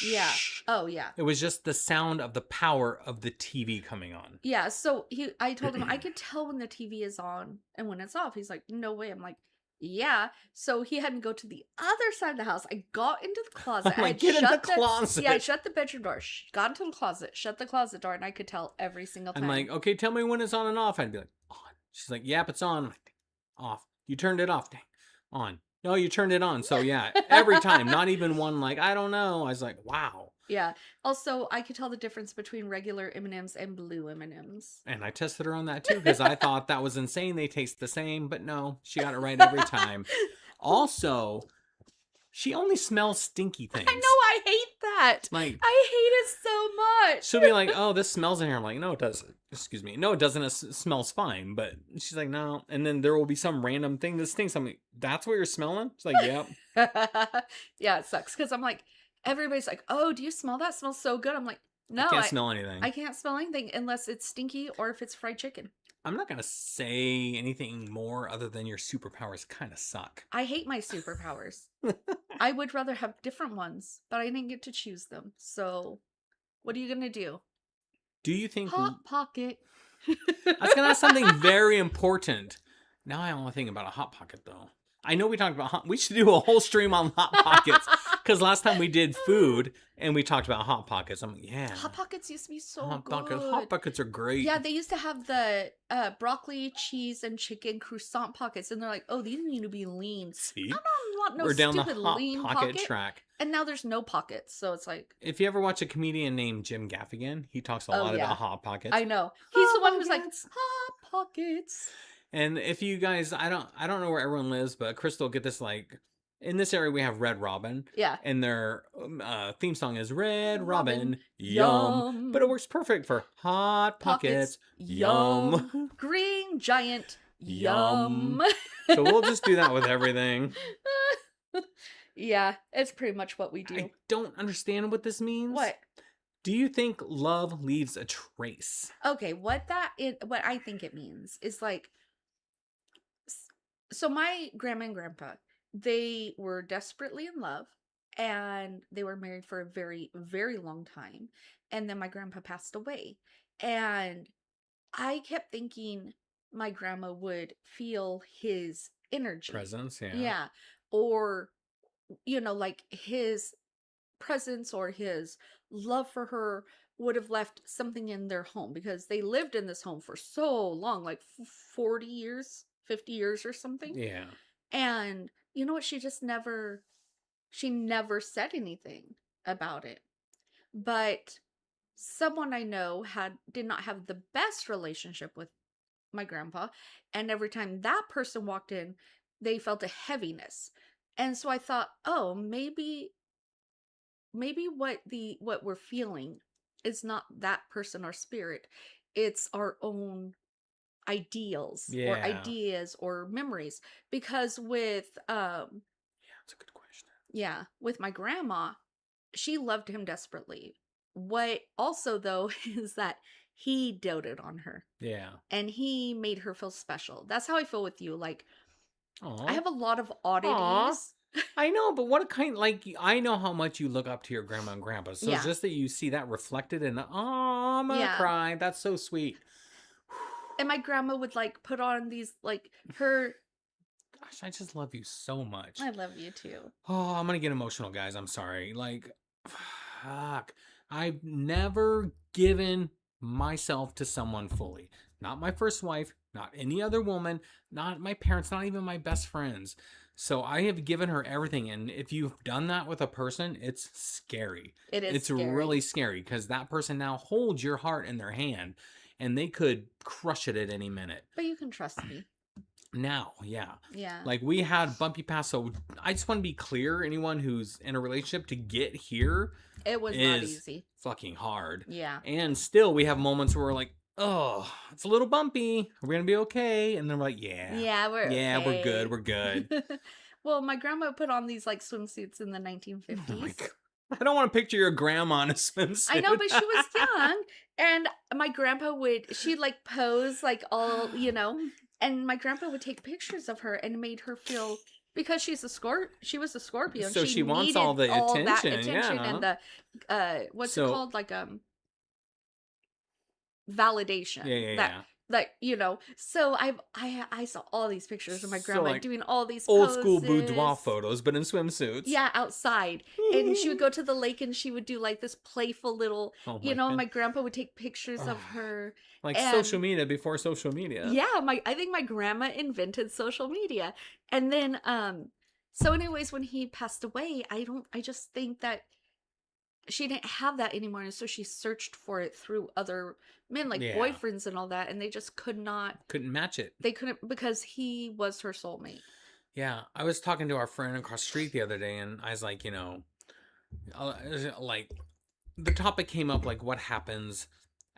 Yeah. Oh, yeah. It was just the sound of the power of the TV coming on. Yeah. So I told him I could tell when the TV is on and when it's off. He's like, no way. I'm like, yeah. So he had to go to the other side of the house. I got into the closet. I'm like, get in the closet. Yeah, I shut the bedroom door. Got into the closet. Shut the closet door, and I could tell every single time. I'm like, okay, tell me when it's on and off. I'd be like, on. She's like, yep, it's on. I'm like, off. You turned it off. Dang. On. No, you turned it on. So yeah, every time. Not even one like, I don't know. I was like, wow. Yeah. Also, I could tell the difference between regular M&Ms and blue M&Ms. And I tested her on that too because I thought that was insane. They taste the same, but no, she got it right every time. Also, she only smells stinky things. I know, I hate that. Like, I hate it so much. She'll be like, oh, this smells in here. I'm like, no, it doesn't. Excuse me. No, it doesn't. It smells fine. But she's like, no. And then there will be some random thing that stinks. I'm like, that's what you're smelling? She's like, yep. Yeah, it sucks because I'm like, everybody's like, oh, do you smell that? It smells so good. I'm like, no. I can't smell anything. I can't smell anything unless it's stinky or if it's fried chicken. I'm not going to say anything more other than your superpowers kind of suck. I hate my superpowers. I would rather have different ones, but I didn't get to choose them. So, what are you going to do? Do you think... Hot Pocket. I was going to ask something very important. Now I only think about a Hot Pocket, though. I know we talked about we should do a whole stream on Hot Pockets. Because last time we did food and we talked about Hot Pockets. I'm like, yeah. Hot Pockets used to be so Hot good. Hot Pockets are great. Yeah, they used to have the broccoli, cheese, and chicken croissant pockets. And they're like, oh, these need to be lean. See? I don't want no We're down stupid the Hot lean Pocket track. And now there's no pockets. So it's like... If you ever watch a comedian named Jim Gaffigan, he talks a lot about Hot Pockets. I know. He's the one who's like, Hot Pockets. And if you guys, I don't know where everyone lives, but Crystal, get this, like, in this area we have Red Robin. Yeah. And their theme song is Red Robin, Yum. But it works perfect for Hot Pockets, Yum. Green Giant, Yum. So we'll just do that with everything. Yeah, it's pretty much what we do. I don't understand what this means. What? Do you think love leaves a trace? Okay, what I think it means is like, so my grandma and grandpa, they were desperately in love and they were married for a very, very long time. And then my grandpa passed away. And I kept thinking my grandma would feel his energy. Presence, yeah. Yeah. Or, you know, like his presence or his love for her would have left something in their home because they lived in this home for so long, like 40 years, 50 years or something. Yeah. And you know what? She never said anything about it. But someone I know did not have the best relationship with my grandpa. And every time that person walked in, they felt a heaviness. And so I thought, oh, maybe what we're feeling is not that person or spirit. It's our own ideals or Yeah. ideas or memories. Because with Yeah, that's a good question. yeah, with my grandma, she loved him desperately. What also though is that he doted on her Yeah. and he made her feel special. That's how I feel with you. Like I Aw. have a lot of Aw. oddities. I know, but what kind, like, I know how much you look up to your grandma and grandpa. So Yeah. just that you see that reflected in, oh, I'm gonna Yeah. cry. That's so sweet. And my grandma would like put on these like her. Gosh, I just love you so much. I love you too. Oh, I'm gonna get emotional, guys. I'm sorry. Like, fuck. I've never given myself to someone fully. Not my first wife, not any other woman, not my parents, not even my best friends. So I have given her everything. And if you've done that with a person, it's scary. It is. It's scary. really scary because that person now holds your heart in their hand and they could crush it at any minute. But you can trust me. Now, yeah. Yeah. Like we had bumpy past, so I just want to be clear, anyone who's in a relationship to get here It was not is easy. fucking hard. Yeah. And still we have moments where we're like, oh, it's a little bumpy. Are we gonna be okay? And then we're like, Yeah, we're we're okay. good, we're good. Well, my grandma put on these like swimsuits in the 1950s. Oh my God. I don't want to picture your grandma in a swimsuit. I know, but she was young, and my grandpa she'd like pose like all, and my grandpa would take pictures of her and made her feel, because she was a Scorpio. So she wants all the that attention, yeah. and the what's it called, like validation. Yeah. So I saw all these pictures of my So, grandma like, doing all these old school poses. boudoir photos, but in swimsuits. Yeah, outside. And she would go to the lake and she would do like this playful little, Oh my God. grandpa would take pictures of her. Like and- social media before social media. Yeah, I think my grandma invented social media. And then so anyways, when he passed away, I just think that she didn't have that anymore, and so she searched for it through other men, like Yeah. boyfriends and all that, and they just couldn't match it. They couldn't, because he was her soulmate. Yeah, I was talking to our friend across the street the other day, and I was like, like the topic came up, like what happens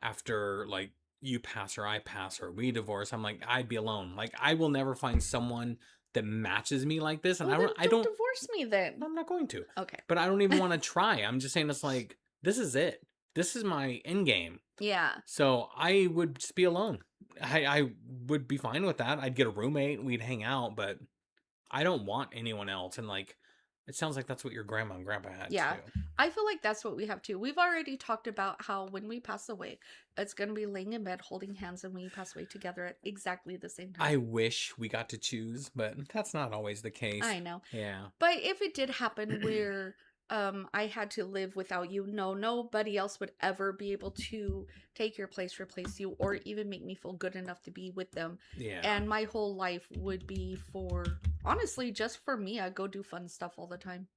after like you pass or I pass or we divorce. I'm like, I'd be alone. Like I will never find someone that matches me like this, and Well, I don't divorce me then. I'm not going to. Okay. But I don't even want to try. I'm just saying it's like this is it. This is my end game. Yeah. So I would just be alone. I would be fine with that. I'd get a roommate, we'd hang out, but I don't want anyone else. And like, it sounds like that's what your grandma and grandpa had Yeah. too. I feel like that's what we have too. We've already talked about how when we pass away, it's going to be laying in bed holding hands, and we pass away together at exactly the same time. I wish we got to choose, but that's not always the case. I know. Yeah. But if it did happen where I had to live without you, nobody else would ever be able to take your place, replace you, or even make me feel good enough to be with them. Yeah. And my whole life would be honestly, just for me. I'd go do fun stuff all the time.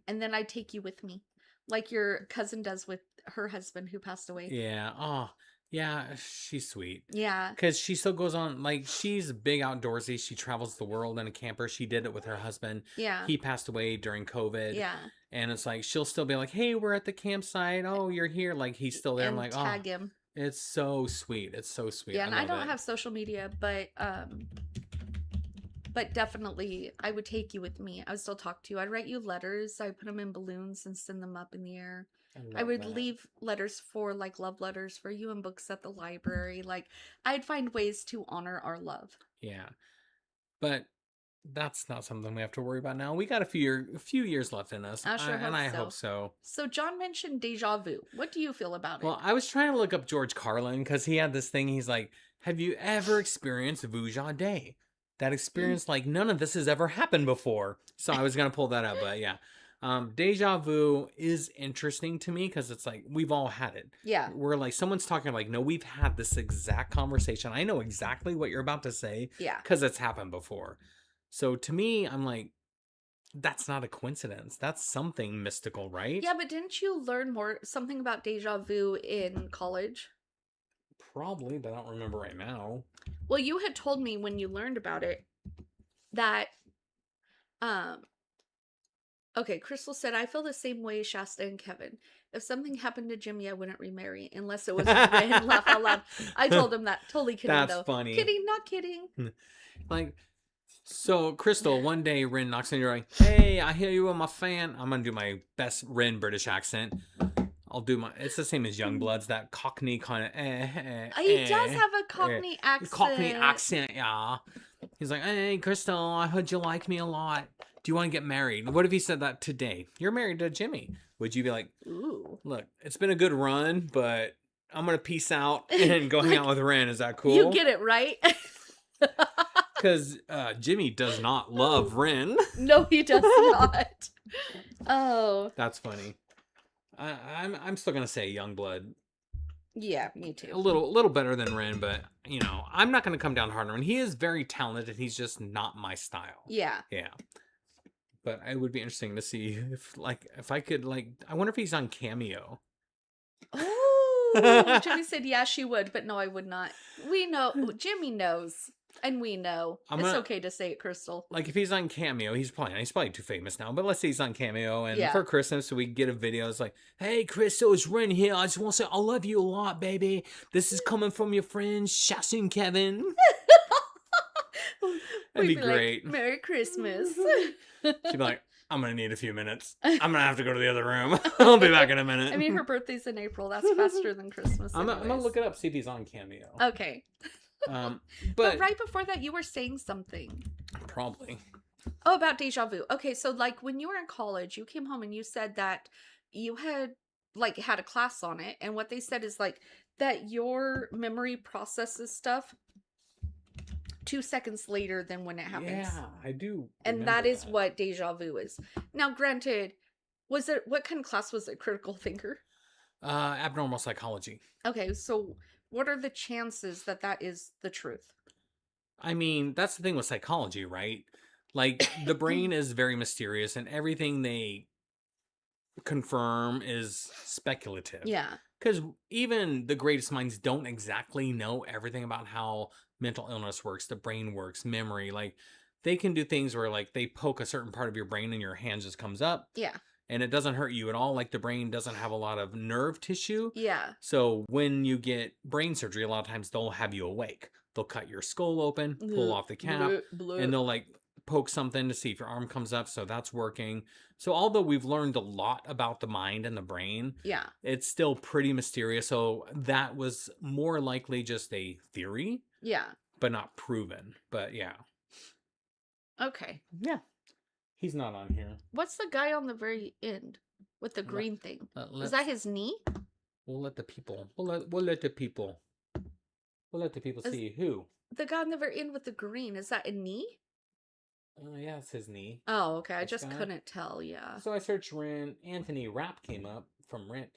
And then I'd take you with me, like your cousin does with her husband who passed away. Yeah. Oh, yeah. She's sweet. Yeah. Because she still goes on, like, she's big outdoorsy. She travels the world in a camper. She did it with her husband. Yeah. He passed away during COVID. Yeah. And it's like, she'll still be like, hey, we're at the campsite. Oh, you're here. Like, he's still there. And I'm like, tag oh, him. it's so sweet. It's so sweet. Yeah, and I love don't it. have social media, but definitely I would take you with me. I would still talk to you. I'd write you letters. I'd put them in balloons and send them up in the air. I love would that. leave letters for like love letters for you and books at the library. Like I'd find ways to honor our love. Yeah. But that's not something we have to worry about now. We got a few years left in us. I sure hope I so. hope so. So John mentioned deja vu. What do you feel about Well, it? I was trying to look up George Carlin because he had this thing. He's like, have you ever experienced Vuja Day? That experience, like none of this has ever happened before. So I was going to pull that up, but yeah. Deja vu is interesting to me because it's like, we've all had it. Yeah. We're like, someone's talking like, no, we've had this exact conversation. I know exactly what you're about to say. Yeah. Because it's happened before. So to me, I'm like, that's not a coincidence. That's something mystical, right? Yeah, but didn't you learn something about deja vu in college? Probably, but I don't remember right now. Well, you had told me when you learned about it that Okay, Crystal said, I feel the same way, Shasta and Kevin. If something happened to Jimmy, I wouldn't remarry unless it was Ren. Laugh out loud. I told him that. Totally kidding, That's though. funny. Kidding, not kidding. Like, so Crystal, one day Ren knocks on your door like, hey, I hear you were my fan. I'm gonna do my best Ren British accent. I'll do my. It's the same as Youngblood's, that Cockney kind of. He does have a Cockney accent. Cockney accent, yeah. He's like, hey, Crystal, I heard you like me a lot. Do you want to get married? What if he said that today? You're married to Jimmy. Would you be like, Ooh. look, it's been a good run, but I'm gonna peace out and go hang out with Ren. Is that cool? You get it, right? Because Jimmy does not love Ren. No, he does not. Oh. That's funny. I'm still gonna say Youngblood. Yeah, me too. A little better than Ren, but you know, I'm not gonna come down hard on Ren. He is very talented. He's just not my style. Yeah. Yeah. But it would be interesting to see if I could I wonder if he's on Cameo. Oh, Jimmy said, yeah, she would, but no, I would not. We know, Jimmy knows, and we know. It's okay to say it, Crystal. Like, if he's on Cameo, he's probably too famous now, but let's say he's on Cameo, and Yeah. for Christmas, so we get a video, it's like, hey, Crystal, it's Ren here, I just want to say I love you a lot, baby. This is coming from your friends, Shasta and Kevin. That'd be We'd great. Like, Merry Christmas. She'd be like, I'm going to need a few minutes. I'm going to have to go to the other room. I'll be back in a minute. I mean, her birthday's in April. That's faster than Christmas. I'm going to anyways. look it up, see if he's on Cameo. Okay. But But right before that, you were saying something. Probably. Oh, about deja vu. Okay, so like when you were in college, you came home and you said that you had had a class on it, and what they said is that your memory processes stuff 2 seconds later than when it happens. Yeah, I do. And that is what deja vu is. Now, granted, what kind of class was it? Critical thinker? Abnormal psychology. Okay, so what are the chances that that is the truth? I mean, that's the thing with psychology, right? Like, the brain is very mysterious, and everything they confirm is speculative. Yeah. Because even the greatest minds don't exactly know everything about how mental illness works, the brain works, memory. Like, they can do things where, they poke a certain part of your brain and your hand just comes up. Yeah. And it doesn't hurt you at all. Like, the brain doesn't have a lot of nerve tissue. Yeah. So when you get brain surgery, a lot of times they'll have you awake. They'll cut your skull open, pull off the cap, and they'll poke something to see if your arm comes up. So that's working. So although we've learned a lot about the mind and the brain, yeah, it's still pretty mysterious. So that was more likely just a theory. Yeah. But not proven. But yeah. Okay. Yeah. He's not on here. What's the guy on the very end with the green thing? Is that his knee? We'll let the people. We'll let the people. We'll let the people see who. The guy on the very end with the green, is that a knee? Yeah, it's his knee. Oh, okay. I This just guy. couldn't tell. Yeah. So I searched Ren. Anthony Rapp came up from Rent.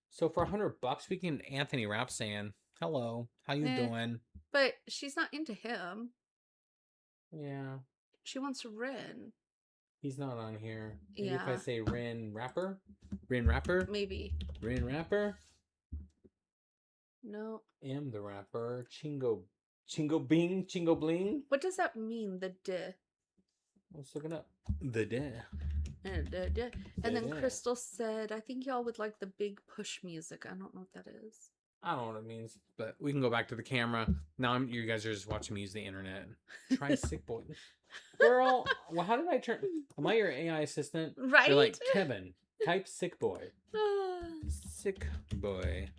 So for $100, we can Anthony Rapp saying, "Hello, how you doing?" But she's not into him. Yeah, She wants Ren. he's not on here. Maybe Yeah. if I say Ren Rapper, Ren Rapper, Maybe. Ren Rapper, No. am the rapper. Chingo Bing, Chingo Bling. What does that mean? The duh. Let's look it up. The day. And then Yeah. Crystal said, I think y'all would like the big push music. I don't know what that is. I don't know what it means, but we can go back to the camera. Now you guys are just watching me use the internet. Try Sick Boy. Girl, well, how did I turn... Am I your AI assistant? Right? You're like, Kevin, type Sick Boy. Sick Boy.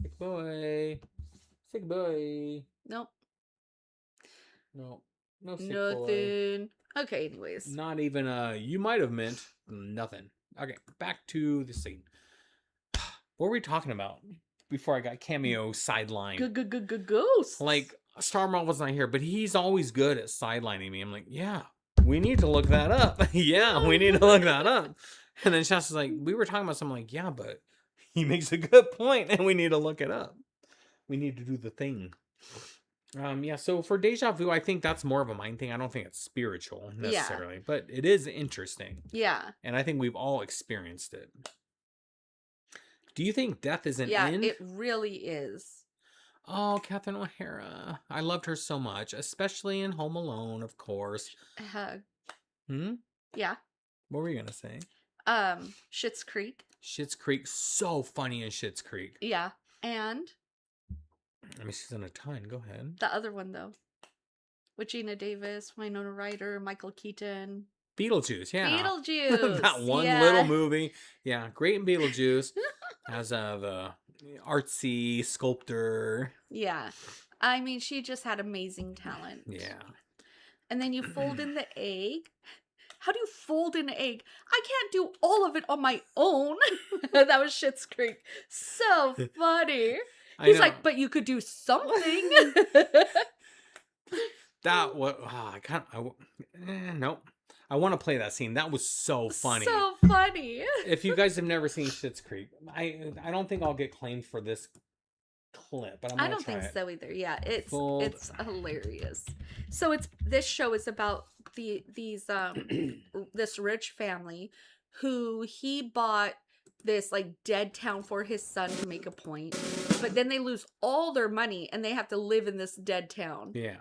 Sick Boy. Sick Boy. Nope. No. No Sick Boy. Nothing. Okay, anyways. Not even you might have meant nothing. Okay, back to the scene. What were we talking about before I got Cameo sidelined? Ghosts. Like, Starmall was not here, but he's always good at sidelining me. I'm like, yeah, we need to look that up. Yeah, we need to look that up. And then Shasta's like, we were talking about something, like, yeah, but he makes a good point and we need to look it up. We need to do the thing. Yeah, so for deja vu, I think that's more of a mind thing. I don't think it's spiritual necessarily, but it is interesting. Yeah. And I think we've all experienced it. Do you think death is an end? Yeah, it really is. Oh, Catherine O'Hara. I loved her so much, especially in Home Alone, of course. Hmm? Yeah. What were you gonna say? Schitt's Creek. Schitt's Creek, so funny in Schitt's Creek. Yeah. And I mean, she's in a ton. Go ahead. the other one though. With Gina Davis, Winona Ryder, Michael Keaton. Beetlejuice, yeah. Beetlejuice. That one yeah. little movie. Yeah, great in Beetlejuice. As the artsy sculptor. Yeah. I mean, she just had amazing talent. Yeah. And then you fold in the egg. How do you fold an egg? I can't do all of it on my own. That was Schitt's Creek. So funny. He's like, but you could do something. That was nope. I want to play that scene. That was so funny. So funny. If you guys have never seen Schitt's Creek, I don't think I'll get claimed for this clip, but I don't think it. so either. Yeah, it's Fold. it's hilarious. So this show is about these this rich family who he bought this like dead town for his son to make a point, but then they lose all their money and they have to live in this dead town. Yeah.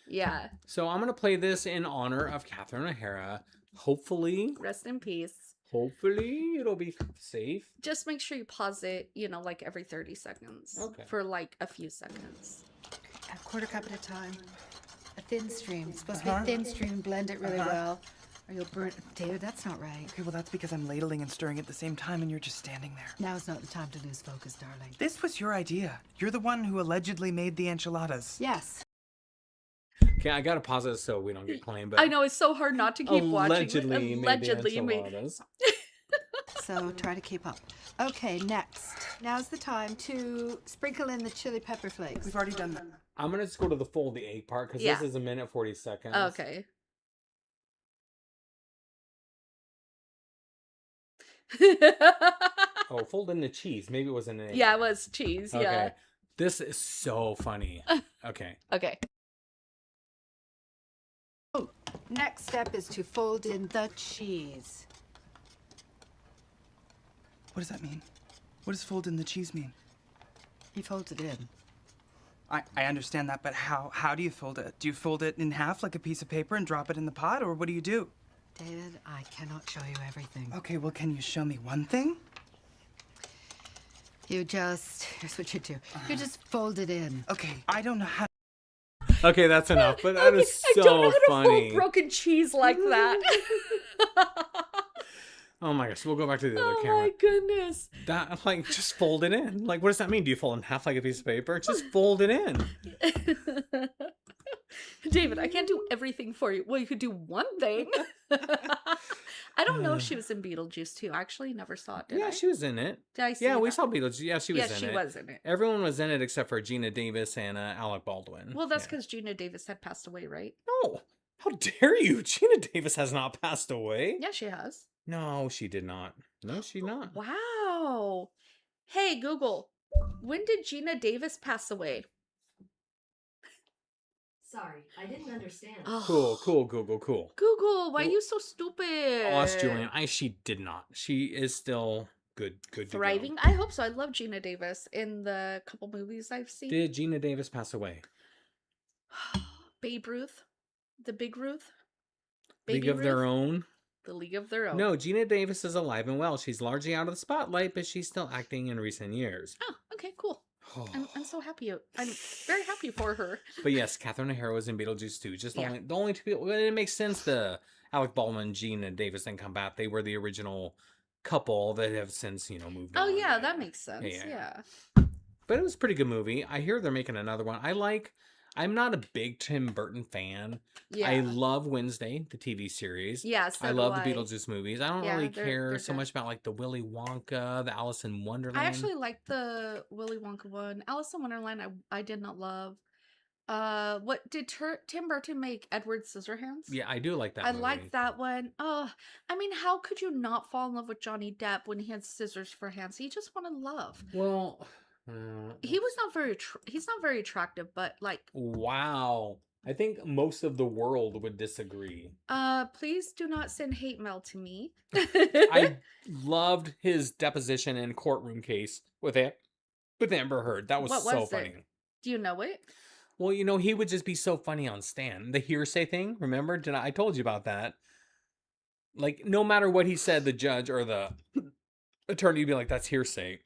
Yeah. So I'm gonna play this in honor of Catherine O'Hara. Hopefully, Rest in peace. Hopefully it'll be safe. Just make sure you pause it, like every 30 seconds. Okay. For like a few seconds. A quarter cup at a time. A thin stream. It's supposed to be a thin stream. Blend it really well, or you'll burn. David, that's not right. Okay, well, that's because I'm ladling and stirring at the same time and you're just standing there. Now's not the time to lose focus, darling. This was your idea. You're the one who allegedly made the enchiladas. Yes. Okay, I gotta pause it so we don't get claimed. But I know, it's so hard not to keep watching. Allegedly you made. So try to keep up. Okay, next. Now's the time to sprinkle in the chili pepper flakes. We've already done that. I'm gonna just go to the fold the egg part because Yeah. this is 1:40. Okay. Oh, fold in the cheese. Maybe it was an egg. Yeah, it was cheese. Okay. Yeah. This is so funny. Okay. Okay. Next step is to fold in the cheese. What does that mean? What does fold in the cheese mean? He folds it in. I understand that, but how do you fold it? Do you fold it in half like a piece of paper and drop it in the pot, or what do you do? David, I cannot show you everything. Okay, well, can you show me one thing? Here's what you do. You just fold it in. Okay, I don't know how. Okay, that's enough. But that is so I don't know how to funny. fold broken cheese like that. Oh my gosh, we'll go back to the other Oh camera. my goodness. That just fold it in. Like, what does that mean? Do you fold in half like a piece of paper? Just fold it in. David, I can't do everything for you. Well, you could do one thing. I don't know if she was in Beetlejuice too. I actually never saw it, did I? Yeah, she was in it. Did I see Yeah, we that? saw Beetlejuice. Yeah, she was in Yes, it. she was in it. Everyone was in it except for Gina Davis and Alec Baldwin. Well, that's Yeah. because Gina Davis had passed away, right? No. How dare you? Gina Davis has not passed away. Yeah, she has. No, she did not. No, she not. Wow. Hey, Google. When did Gina Davis pass away? Sorry, I didn't understand. Oh. Cool, Google, cool. Google, why are you so stupid? Us, Julian. She did not. She is still good to go. Thriving? I hope so. I love Gina Davis in the couple movies I've seen. Did Gina Davis pass away? Babe Ruth? The Big Ruth? League Baby of Their Ruth? Own? The League of Their Own. No, Gina Davis is alive and well. She's largely out of the spotlight, but she's still acting in recent years. Oh, okay, cool. I'm so happy. I'm very happy for her. But yes, Catherine O'Hara was in Beetlejuice too. Just Yeah. the only two people. It makes sense. The Alec Baldwin, Gina Davis didn't come back. They were the original couple that have since moved on. Oh yeah, that makes sense. Yeah. Yeah. But it was a pretty good movie. I hear they're making another one. I'm not a big Tim Burton fan. Yeah. I love Wednesday, the TV series. Yeah, so I love do the Beetlejuice movies. I don't Yeah, really they're care so good. much about like the Willy Wonka, the Alice in Wonderland. I actually like the Willy Wonka one. Alice in Wonderland I did not love. What did Tim Burton make? Edward Scissorhands? Yeah, I do like that I movie. like that one. Oh, I mean, how could you not fall in love with Johnny Depp when he had scissors for hands? He just wanted love. Well, He was not very. He's not very attractive, but like. wow. I think most of the world would disagree. Please do not send hate mail to me. I loved his deposition and courtroom case with Amber Heard. That was What so was funny. it? Do you know it? Well, he would just be so funny on Stan. The hearsay thing, remember? I told you about that. Like, no matter what he said, the judge or the attorney would be like, that's hearsay.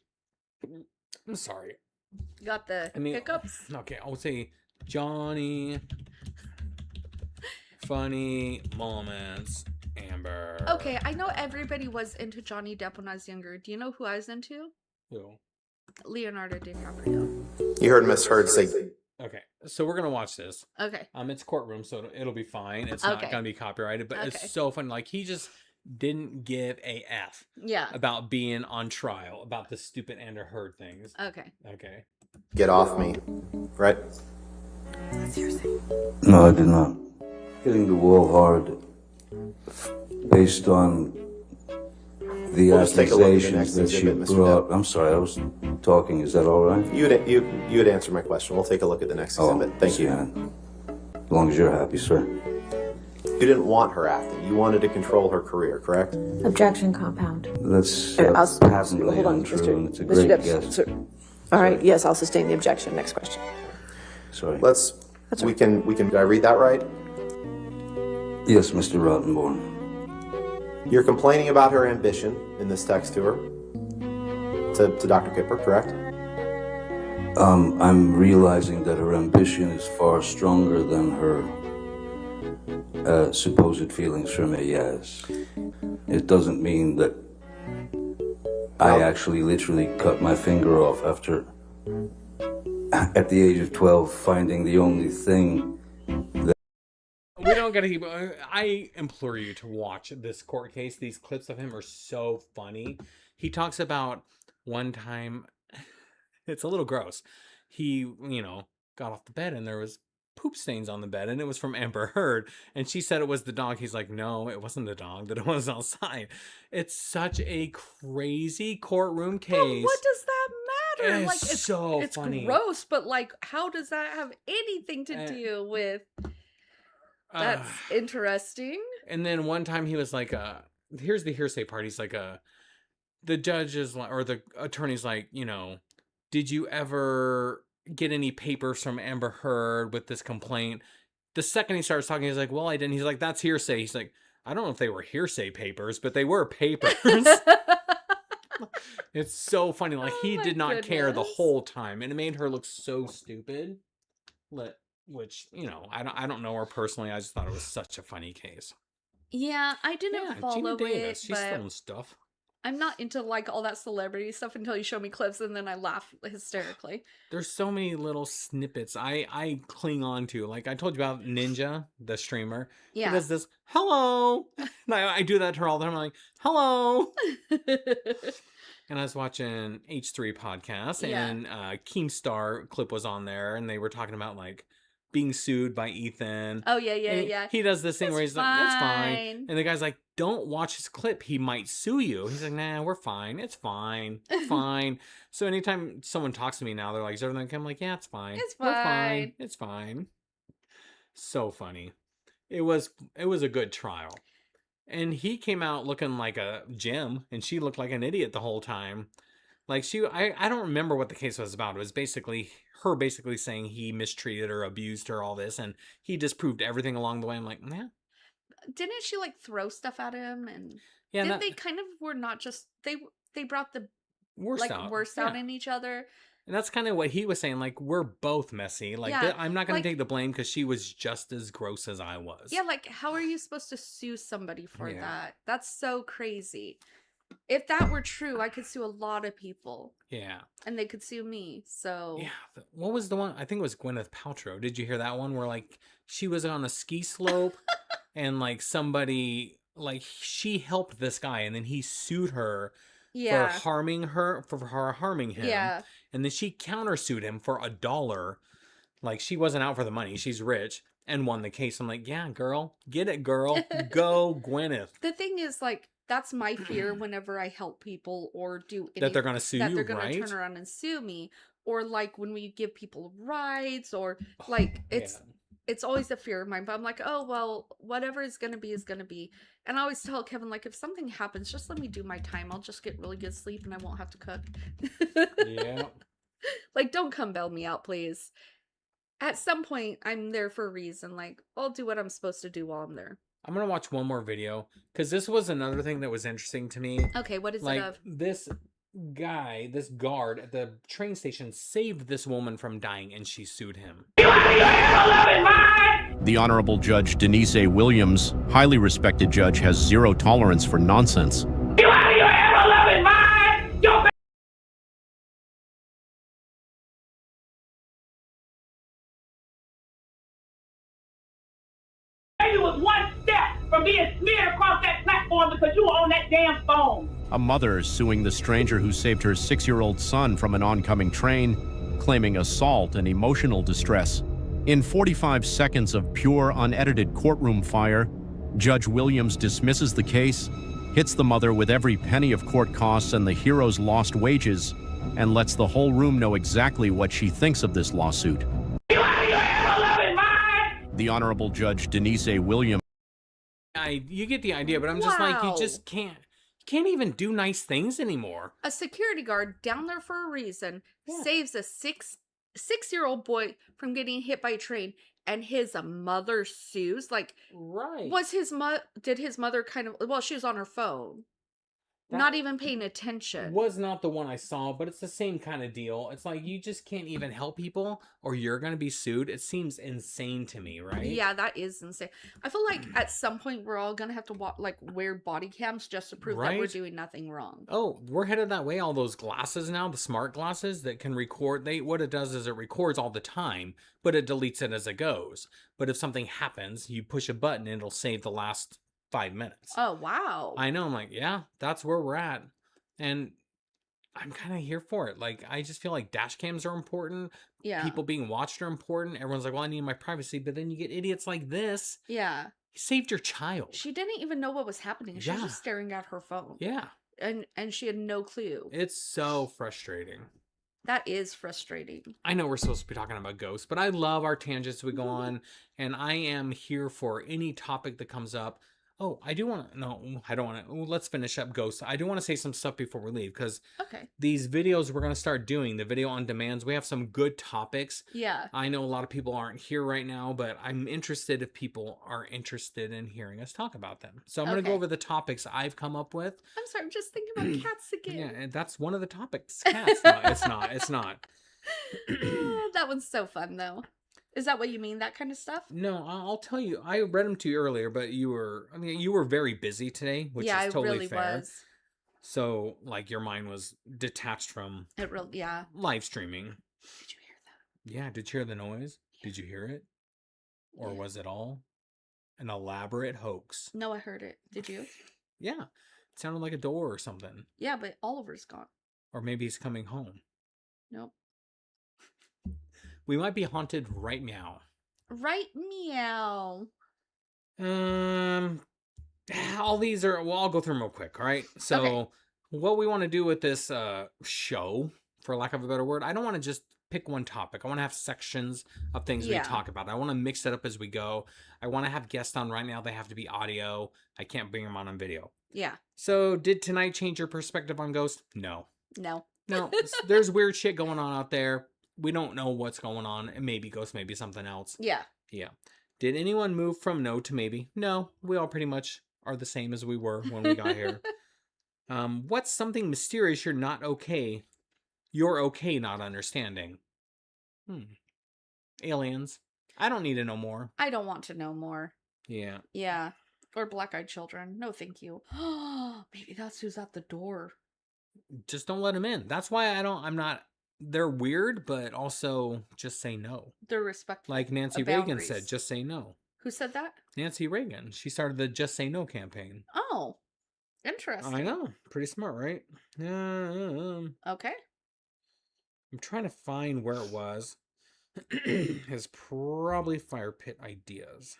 I'm sorry. Got the hiccups? Okay, I would say Johnny. Funny moments, Amber. Okay, I know everybody was into Johnny Depp when I was younger. Do you know who I was into? Who? Leonardo DiCaprio. You heard Miss Heard say. Okay, so we're gonna watch this. Okay. It's courtroom, so it'll be fine. It's not gonna be copyrighted, but it's so funny. Like, he just didn't give a F. Yeah. About being on trial about the stupid Amber Heard things. Okay. Okay. Get off me, right? No, I did not. Hitting the wall hard based on the We'll just take a look at the accusations next that she exhibit, Mr. brought. I'm sorry, I was talking. Is that all right? You had answered my question. We'll take a look at the next exhibit. Thank you. Yeah. As long as you're happy, sir. You didn't want her acting. You wanted to control her career, correct? Objection, compound. That's Hold patently on, untrue, and it's a Mr. great Debs, guess. sir. All right, yes, I'll sustain the objection. Next question. Sorry. We can, did I read that right? Yes, Mr. Rottenborn. You're complaining about her ambition in this text to her, to Dr. Kipper, correct? I'm realizing that her ambition is far stronger than her supposed feelings for me, yes. It doesn't mean that I actually literally cut my finger off after, at the age of 12, finding the only thing that... We don't gotta keep... I implore you to watch this court case. These clips of him are so funny. He talks about one time... It's a little gross. He, got off the bed and there was poop stains on the bed and it was from Amber Heard. And she said it was the dog. He's like, no, it wasn't the dog. That it was outside. It's such a crazy courtroom case. But what does that matter? It's so funny. It's gross, but how does that have anything to do with... That's interesting. And then one time he was like, here's the hearsay part. He's like, the judge is like, or the attorney's like, did you ever get any papers from Amber Heard with this complaint? The second he starts talking, he's like, well, I didn't. He's like, that's hearsay. He's like, I don't know if they were hearsay papers, but they were papers. It's so funny. Like, he did not care the whole time. And it made her look so stupid. Which, I don't know her personally. I just thought it was such a funny case. Yeah, I didn't follow Gina Davis, it, she's but filming stuff. I'm not into all that celebrity stuff until you show me clips and then I laugh hysterically. There's so many little snippets I cling on to. Like, I told you about Ninja, the streamer. Yeah. He does this, hello. And I do that to her all the time. I'm like, hello. And I was watching H3 podcast and Keemstar clip was on there and they were talking about being sued by Ethan. Oh, yeah. He does this thing where he's like, that's fine. fine. And the guy's like, don't watch his clip. He might sue you. He's like, nah, we're fine. It's fine. We're fine. So anytime someone talks to me now, they're like, is everything okay? I'm like, yeah, it's fine. We're fine. It's fine. So funny. It was a good trial. And he came out looking like a gem, and she looked like an idiot the whole time. Like, I don't remember what the case was about. It was basically her saying he mistreated her, abused her, all this, and he disproved everything along the way. I'm like, yeah. Didn't she throw stuff at him? And yeah, they kind of were not just they brought the worst out in each other. And that's kind of what he was saying. Like, we're both messy. Like, I'm not going to take the blame because she was just as gross as I was. Yeah, how are you supposed to sue somebody for that? That's so crazy. If that were true, I could sue a lot of people. Yeah. And they could sue me, so... Yeah. What was the one? I think it was Gwyneth Paltrow. Did you hear that one where, she was on a ski slope and, somebody... she helped this guy and then he sued her for harming him. Yeah. And then she countersued him for $1. She wasn't out for the money. She's rich. And won the case. I'm like, yeah, girl. Get it, girl. Go, Gwyneth. The thing is, that's my fear whenever I help people or do anything. That they're going to sue you, right? That they're going to turn around and sue me. Or when we give people rides or it's always a fear of mine. But I'm like, oh, well, whatever is going to be is going to be. And I always tell Kevin, if something happens, just let me do my time. I'll just get really good sleep and I won't have to cook. Yeah. Don't come bail me out, please. At some point, I'm there for a reason. I'll do what I'm supposed to do while I'm there. I'm gonna watch one more video because this was another thing that was interesting to me. Okay, what is Like it of? this guy, this guard at the train station saved this woman from dying, and she sued him. The Honorable Judge Denise A. Williams, highly respected judge, has zero tolerance for nonsense. You was one step from being smeared across that platform because you were on that damn phone. A mother is suing the stranger who saved her 6-year-old son from an oncoming train, claiming assault and emotional distress. In 45 seconds of pure, unedited courtroom fire, Judge Williams dismisses the case, hits the mother with every penny of court costs and the hero's lost wages, and lets the whole room know exactly what she thinks of this lawsuit. The Honorable Judge Denise A. Williams. You get the idea, but I'm just like, you just can't even do nice things anymore. A security guard down there for a reason saves a six-year-old boy from getting hit by a train, and his mother sues. Like, right? Did his mother kind of? Well, she was on her phone, not even paying attention. Was not the one I saw, but it's the same kind of deal. It's like you just can't even help people, or you're gonna be sued. It seems insane to me, right? Yeah, that is insane. I feel like at some point we're all gonna have to wear body cams just to prove that we're doing nothing wrong. Oh, we're headed that way. All those glasses now, the smart glasses that can record. What it does is it records all the time, but it deletes it as it goes. But if something happens, you push a button, and it'll save the last 5 minutes. Oh, wow. I know. I'm like, yeah, that's where we're at. And I'm kind of here for it. Like, I just feel like dash cams are important. Yeah. People being watched are important. Everyone's like, well, I need my privacy. But then you get idiots like this. Yeah. You saved your child. She didn't even know what was happening. She was just staring at her phone. Yeah. And she had no clue. It's so frustrating. That is frustrating. I know we're supposed to be talking about ghosts, but I love our tangents we go on. And I am here for any topic that comes up. Oh, I do want to, no, I don't want to, let's finish up ghosts. I do want to say some stuff before we leave, because these videos we're going to start doing, the video on demands, we have some good topics. Yeah. I know a lot of people aren't here right now, but I'm interested if people are interested in hearing us talk about them. So I'm going to go over the topics I've come up with. I'm sorry, I'm just thinking about cats again. Yeah, and that's one of the topics. Cats. No, it's not. That one's so fun, though. Is that what you mean, that kind of stuff? No, I'll tell you. I read them to you earlier, but you were very busy today, which is totally fair. Yeah, I really was. So, like, your mind was detached from live streaming. Did you hear that? Yeah, did you hear the noise? Did you hear it? Or was it all an elaborate hoax? No, I heard it. Did you? Yeah. It sounded like a door or something. Yeah, but Oliver's gone. Or maybe he's coming home. Nope. We might be haunted right meow. Right meow. All these are, well, I'll go through them real quick, all right? So, what we want to do with this show, for lack of a better word, I don't want to just pick one topic. I want to have sections of things we talk about. I want to mix it up as we go. I want to have guests on right now. They have to be audio. I can't bring them on video. Yeah. So, did tonight change your perspective on ghosts? No. No. No, there's weird shit going on out there. We don't know what's going on. It may be ghosts, maybe something else. Yeah. Yeah. Did anyone move from no to maybe? No. We all pretty much are the same as we were when we got here. What's something mysterious you're okay not understanding? Aliens. I don't need to know more. I don't want to know more. Yeah. Yeah. Or black-eyed children. No, thank you. Maybe that's who's at the door. Just don't let them in. That's why I'm not... They're weird, but also just say no. They're respectful. Like Nancy Reagan said, just say no. Who said that? Nancy Reagan. She started the Just Say No campaign. Oh, interesting. I know. Pretty smart, right? Okay. I'm trying to find where it was. It's probably Fire Pit Ideas.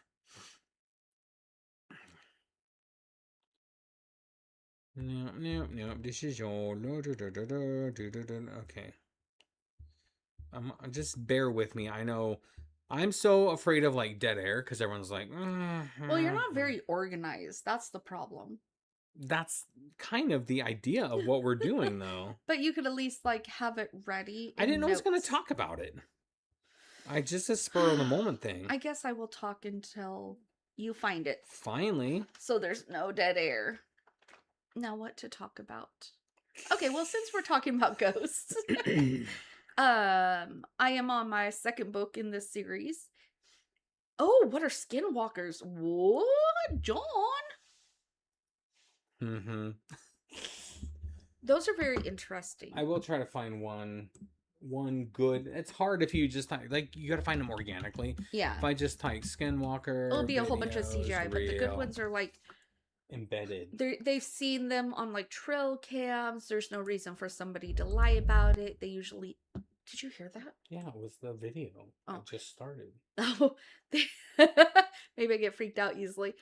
No. This is your... Okay. Just bear with me. I know I'm so afraid of like dead air because everyone's like, well, you're not very organized. That's the problem. That's kind of the idea of what we're doing, though. But you could at least like have it ready. I didn't know I was going to talk about it. I just a spur of the moment thing. I guess I will talk until You find it. Finally. So there's no dead air. Now what to talk about? Okay, well, since we're talking about ghosts, I am on my second book in this series. Oh, what are skinwalkers? What, John? Mm-hmm. Those are very interesting. I will try to find one good. It's hard if you just type, like, you gotta find them organically. Yeah. If I just type Skinwalker, It'll be a whole bunch of videos, CGI, but the good real, ones are like embedded. they've seen them on like trail cams. There's no reason for somebody to lie about it. They usually. Did you hear that? Yeah, it was the video. Oh. It just started. Oh, maybe I get freaked out easily.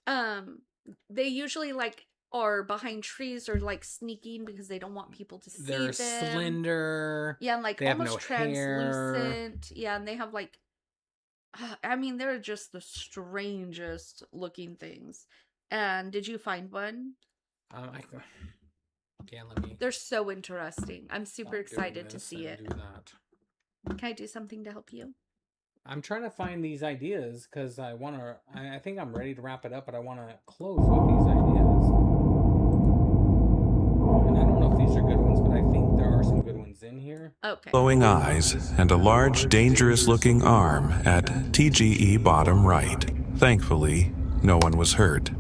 They usually like are behind trees or like sneaking because they don't want people to see They're them. slender. Yeah, and like they have almost no hair. translucent. Yeah, and they have like, I mean, they're just the strangest looking things. And did you find one? Yeah, let me. They're so interesting. I'm super excited to see it. Do that. Can I do something to help you? I'm trying to find these ideas because I want to. I think I'm ready to wrap it up, but I want to close with these ideas. And I don't know if these are good ones, but I think there are some good ones in here. Okay. Glowing eyes and a large, dangerous-looking arm at TGE bottom right. Thankfully, no one was hurt.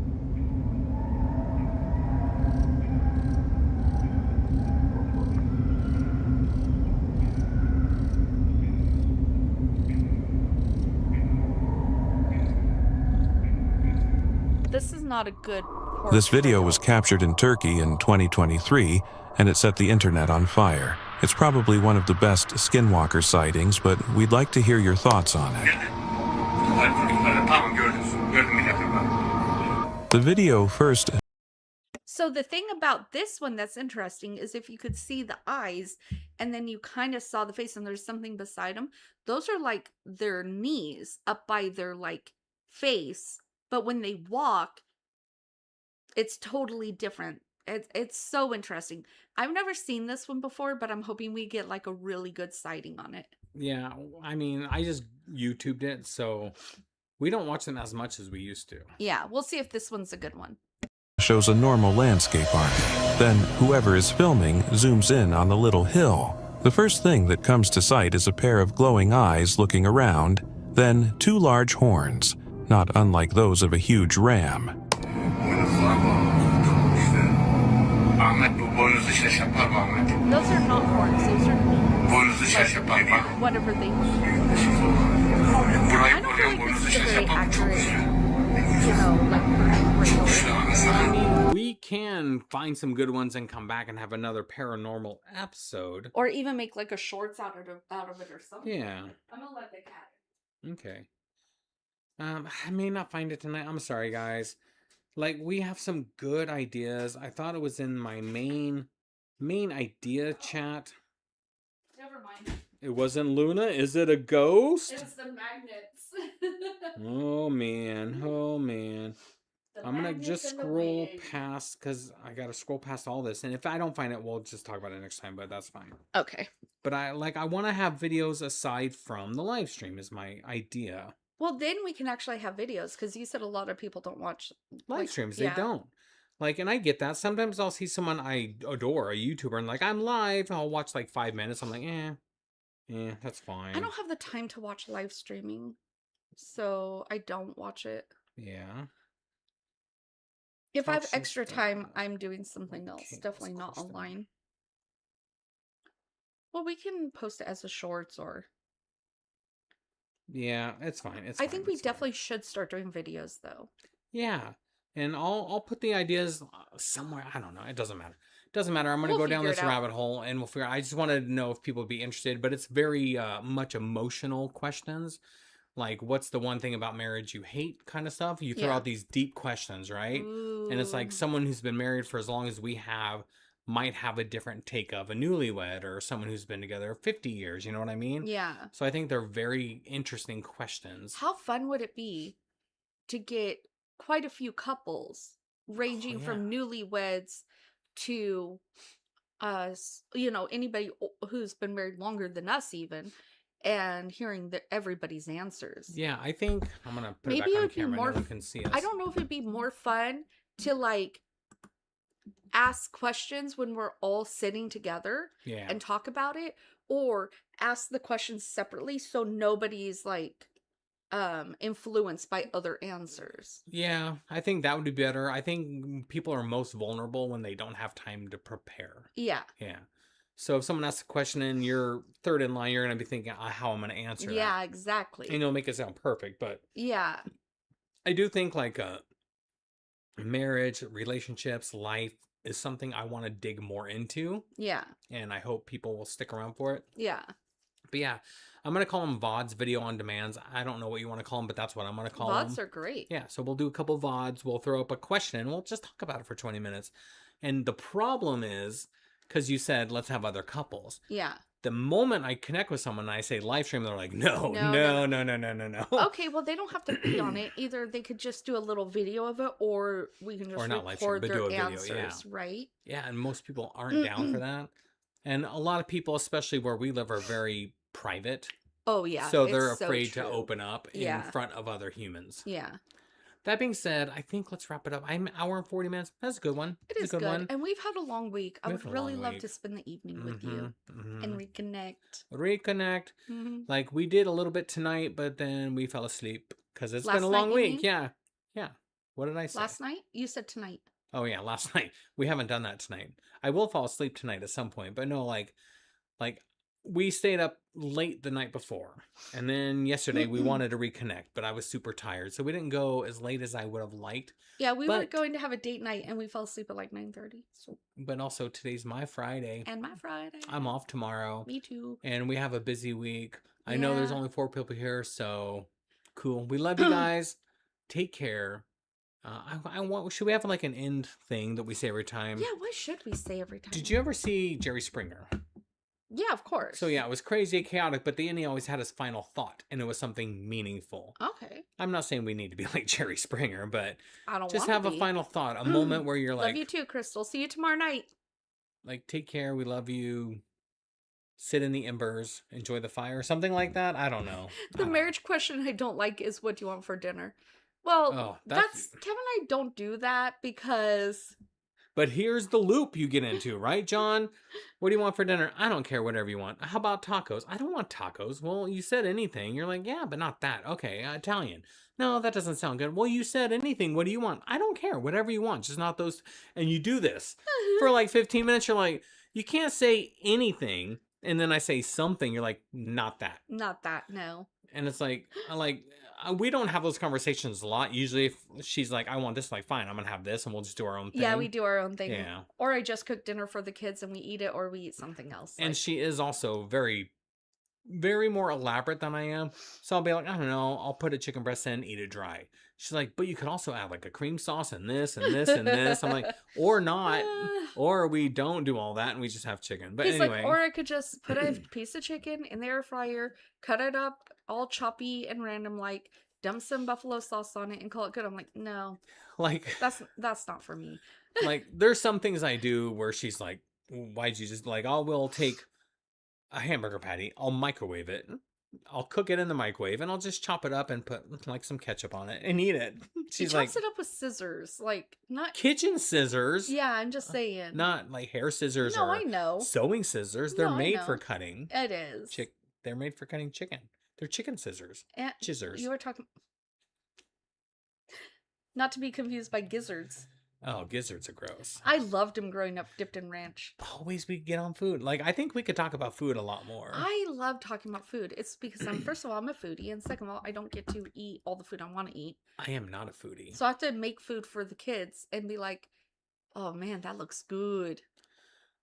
This is not a good portrayal. This video was captured in Turkey in 2023, and it set the internet on fire. It's probably one of the best skinwalker sightings, but we'd like to hear your thoughts on it. The video first... So the thing about this one that's interesting is if you could see the eyes and then you kind of saw the face and there's something beside them, those are like their knees up by their like face. But when they walk, it's totally different. It's so interesting. I've never seen this one before, but I'm hoping we get like a really good sighting on it. Yeah, I mean, I just YouTubed it, so we don't watch them as much as we used to. Yeah, we'll see if this one's a good one. Shows a normal landscape arc. Then whoever is filming zooms in on the little hill. The first thing that comes to sight is a pair of glowing eyes looking around, then two large horns, not unlike those of a huge ram. Those are not horns, those are like, whatever they I don't feel like this is a very accurate, portrayal. I mean, we can find some good ones and come back and have another paranormal episode. Or even make like a shorts out of it or something. Yeah. I'm gonna let the cat. Okay. I may not find it tonight. I'm sorry, guys. Like, we have some good ideas. I thought it was in my main idea chat. Never mind. It wasn't Luna? Is it a ghost? It was the magnets. Oh, man. Oh, man. The I'm going to magnets just and the scroll wig. past, because I got to scroll past all this. And if I don't find it, we'll just talk about it next time, but that's fine. Okay. But I want to have videos aside from the live stream is my idea. Well, then we can actually have videos, because you said a lot of people don't watch Live streams. yeah. They don't. Like, and I get that. Sometimes I'll see someone I adore, a YouTuber, and like, I'm live. I'll watch like 5 minutes. I'm like, that's fine. I don't have the time to watch live streaming, so I don't watch it. Yeah. If I have Watch extra this, time, I'm doing something else. okay, Definitely let's not close that. online. Well, we can post it as a shorts or... Yeah, it's fine. It's I fine, think we it's fine. definitely should start doing videos, though. Yeah. And I'll put the ideas somewhere. I don't know. It doesn't matter. Doesn't matter. I'm going to We'll go down figure this it out. rabbit hole and we'll figure. I just wanted to know if people would be interested, but it's very much emotional questions. Like, what's the one thing about marriage you hate kind of stuff. You throw Yeah. out these deep questions, right? And it's like Ooh. someone who's been married for as long as we have might have a different take of a newlywed or someone who's been together 50 years. You know what I mean? Yeah. So I think they're very interesting questions. How fun would it be to get quite a few couples ranging from newlyweds to us, anybody who's been married longer than us even, and hearing everybody's answers. Yeah, I think I'm gonna put Maybe it it back on would be camera. more. No one can see us. I don't know if it'd be more fun to like ask questions when we're all sitting together Yeah. and talk about it, or ask the questions separately so nobody's like influenced by other answers. Yeah, I think that would be better. I think people are most vulnerable when they don't have time to prepare. Yeah. Yeah. So if someone asks a question and you're third in line, you're going to be thinking, how I'm going to answer that. Yeah, exactly. And it'll make it sound perfect. But yeah, I do think like marriage, relationships, life is something I want to dig more into. Yeah. And I hope people will stick around for it. Yeah. But yeah, I'm going to call them VODs, video on demands. I don't know what you want to call them, but that's what I'm going to call them. VODs are great. Yeah, so we'll do a couple VODs. We'll throw up a question and we'll just talk about it for 20 minutes. And the problem is, because you said, let's have other couples. Yeah. The moment I connect with someone and I say live stream, they're like, no. Okay, well, they don't have to be on it. Either they could just do a little video of it, or we can just record their answers, right? Yeah, and most people aren't down for that. And a lot of people, especially where we live, are very private. Oh, yeah. So they're afraid to open up in front of other humans. Yeah. That being said, I think let's wrap it up. I'm an hour and 40 minutes. That's a good one. It is good. And we've had a long week. I would really love to spend the evening with you and reconnect. Like we did a little bit tonight, but then we fell asleep because it's been a long week. Yeah. Yeah. What did I say? Last night? You said tonight. Oh, yeah. Last night. We haven't done that tonight. I will fall asleep tonight at some point, but no, like we stayed up late the night before, and then yesterday we wanted to reconnect, but I was super tired, so we didn't go as late as I would have liked. Yeah, we were going to have a date night, and we fell asleep at like 9:30. So. But also today's my Friday. And my Friday. I'm off tomorrow. Me too. And we have a busy week. I know there's only 4 people here, so cool. We love you guys. Take care. Should we have like an end thing that we say every time? Yeah, what should we say every time? Did you ever see Jerry Springer? Yeah, of course. So yeah, it was crazy and chaotic, but the end he always had his final thought, and it was something meaningful. Okay. I'm not saying we need to be like Jerry Springer, but I don't just have a final thought, a moment where you're like, love you too, Crystal. See you tomorrow night. Like, take care, we love you. Sit in the embers, enjoy the fire, something like that. I don't know. The marriage question I don't like is, what do you want for dinner? Well, that's Kevin and I don't do that because... But here's the loop you get into, right, John? What do you want for dinner? I don't care, whatever you want. How about tacos? I don't want tacos. Well, you said anything. You're like, yeah, but not that. Okay, Italian. No, that doesn't sound good. Well, you said anything. What do you want? I don't care. Whatever you want. Just not those. And you do this for like 15 minutes. You're like, you can't say anything. And then I say something. You're like, not that. Not that, no. And it's like, we don't have those conversations a lot. Usually if she's like, I want this, like, fine, I'm going to have this and we'll just do our own thing. Yeah, we do our own thing. Yeah. Or I just cook dinner for the kids and we eat it, or we eat something else. And she is also very, very more elaborate than I am. So I'll be like, I don't know, I'll put a chicken breast in, eat it dry. She's like, but you could also add like a cream sauce and this and this and this. I'm like, or not. Or we don't do all that and we just have chicken. But He's anyway. like, or I could just put a piece of chicken in the air fryer, cut it up all choppy and random, like dump some buffalo sauce on it and call it good. I'm like, no. Like, that's not for me. Like, there's some things I do where she's like, why'd you just, like, we'll take a hamburger patty, I'll microwave it, I'll cook it in the microwave, and I'll just chop it up and put like some ketchup on it and eat it. She's he like, chops it up with scissors, like not kitchen scissors. Yeah, I'm just saying. Not like hair scissors. No, or I know. Sewing scissors. They're made for cutting. It is. They're made for cutting chicken. They're chicken scissors. Scissors. You were talking. Not to be confused by gizzards. Oh, gizzards are gross. I loved them growing up, dipped in ranch. Always we get on food. Like, I think we could talk about food a lot more. I love talking about food. It's because first of all, I'm a foodie, and second of all, I don't get to eat all the food I want to eat. I am not a foodie. So I have to make food for the kids and be like, oh man, that looks good.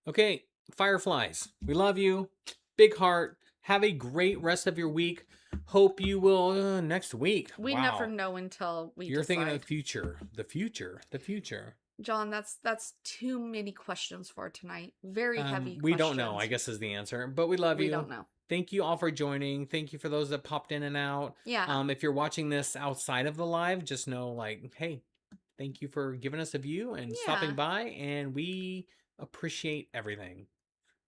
Okay, Fireflies, we love you. Big heart. Have a great rest of your week. Hope you will next week. We never know until we You're decide. thinking of the future. The future. John, that's too many questions for tonight. Very heavy We questions. don't know, I guess is the answer. But we love you. We don't know. Thank you all for joining. Thank you for those that popped in and out. Yeah. If you're watching this outside of the live, just know, like, hey, thank you for giving us a view and stopping by, and we appreciate everything.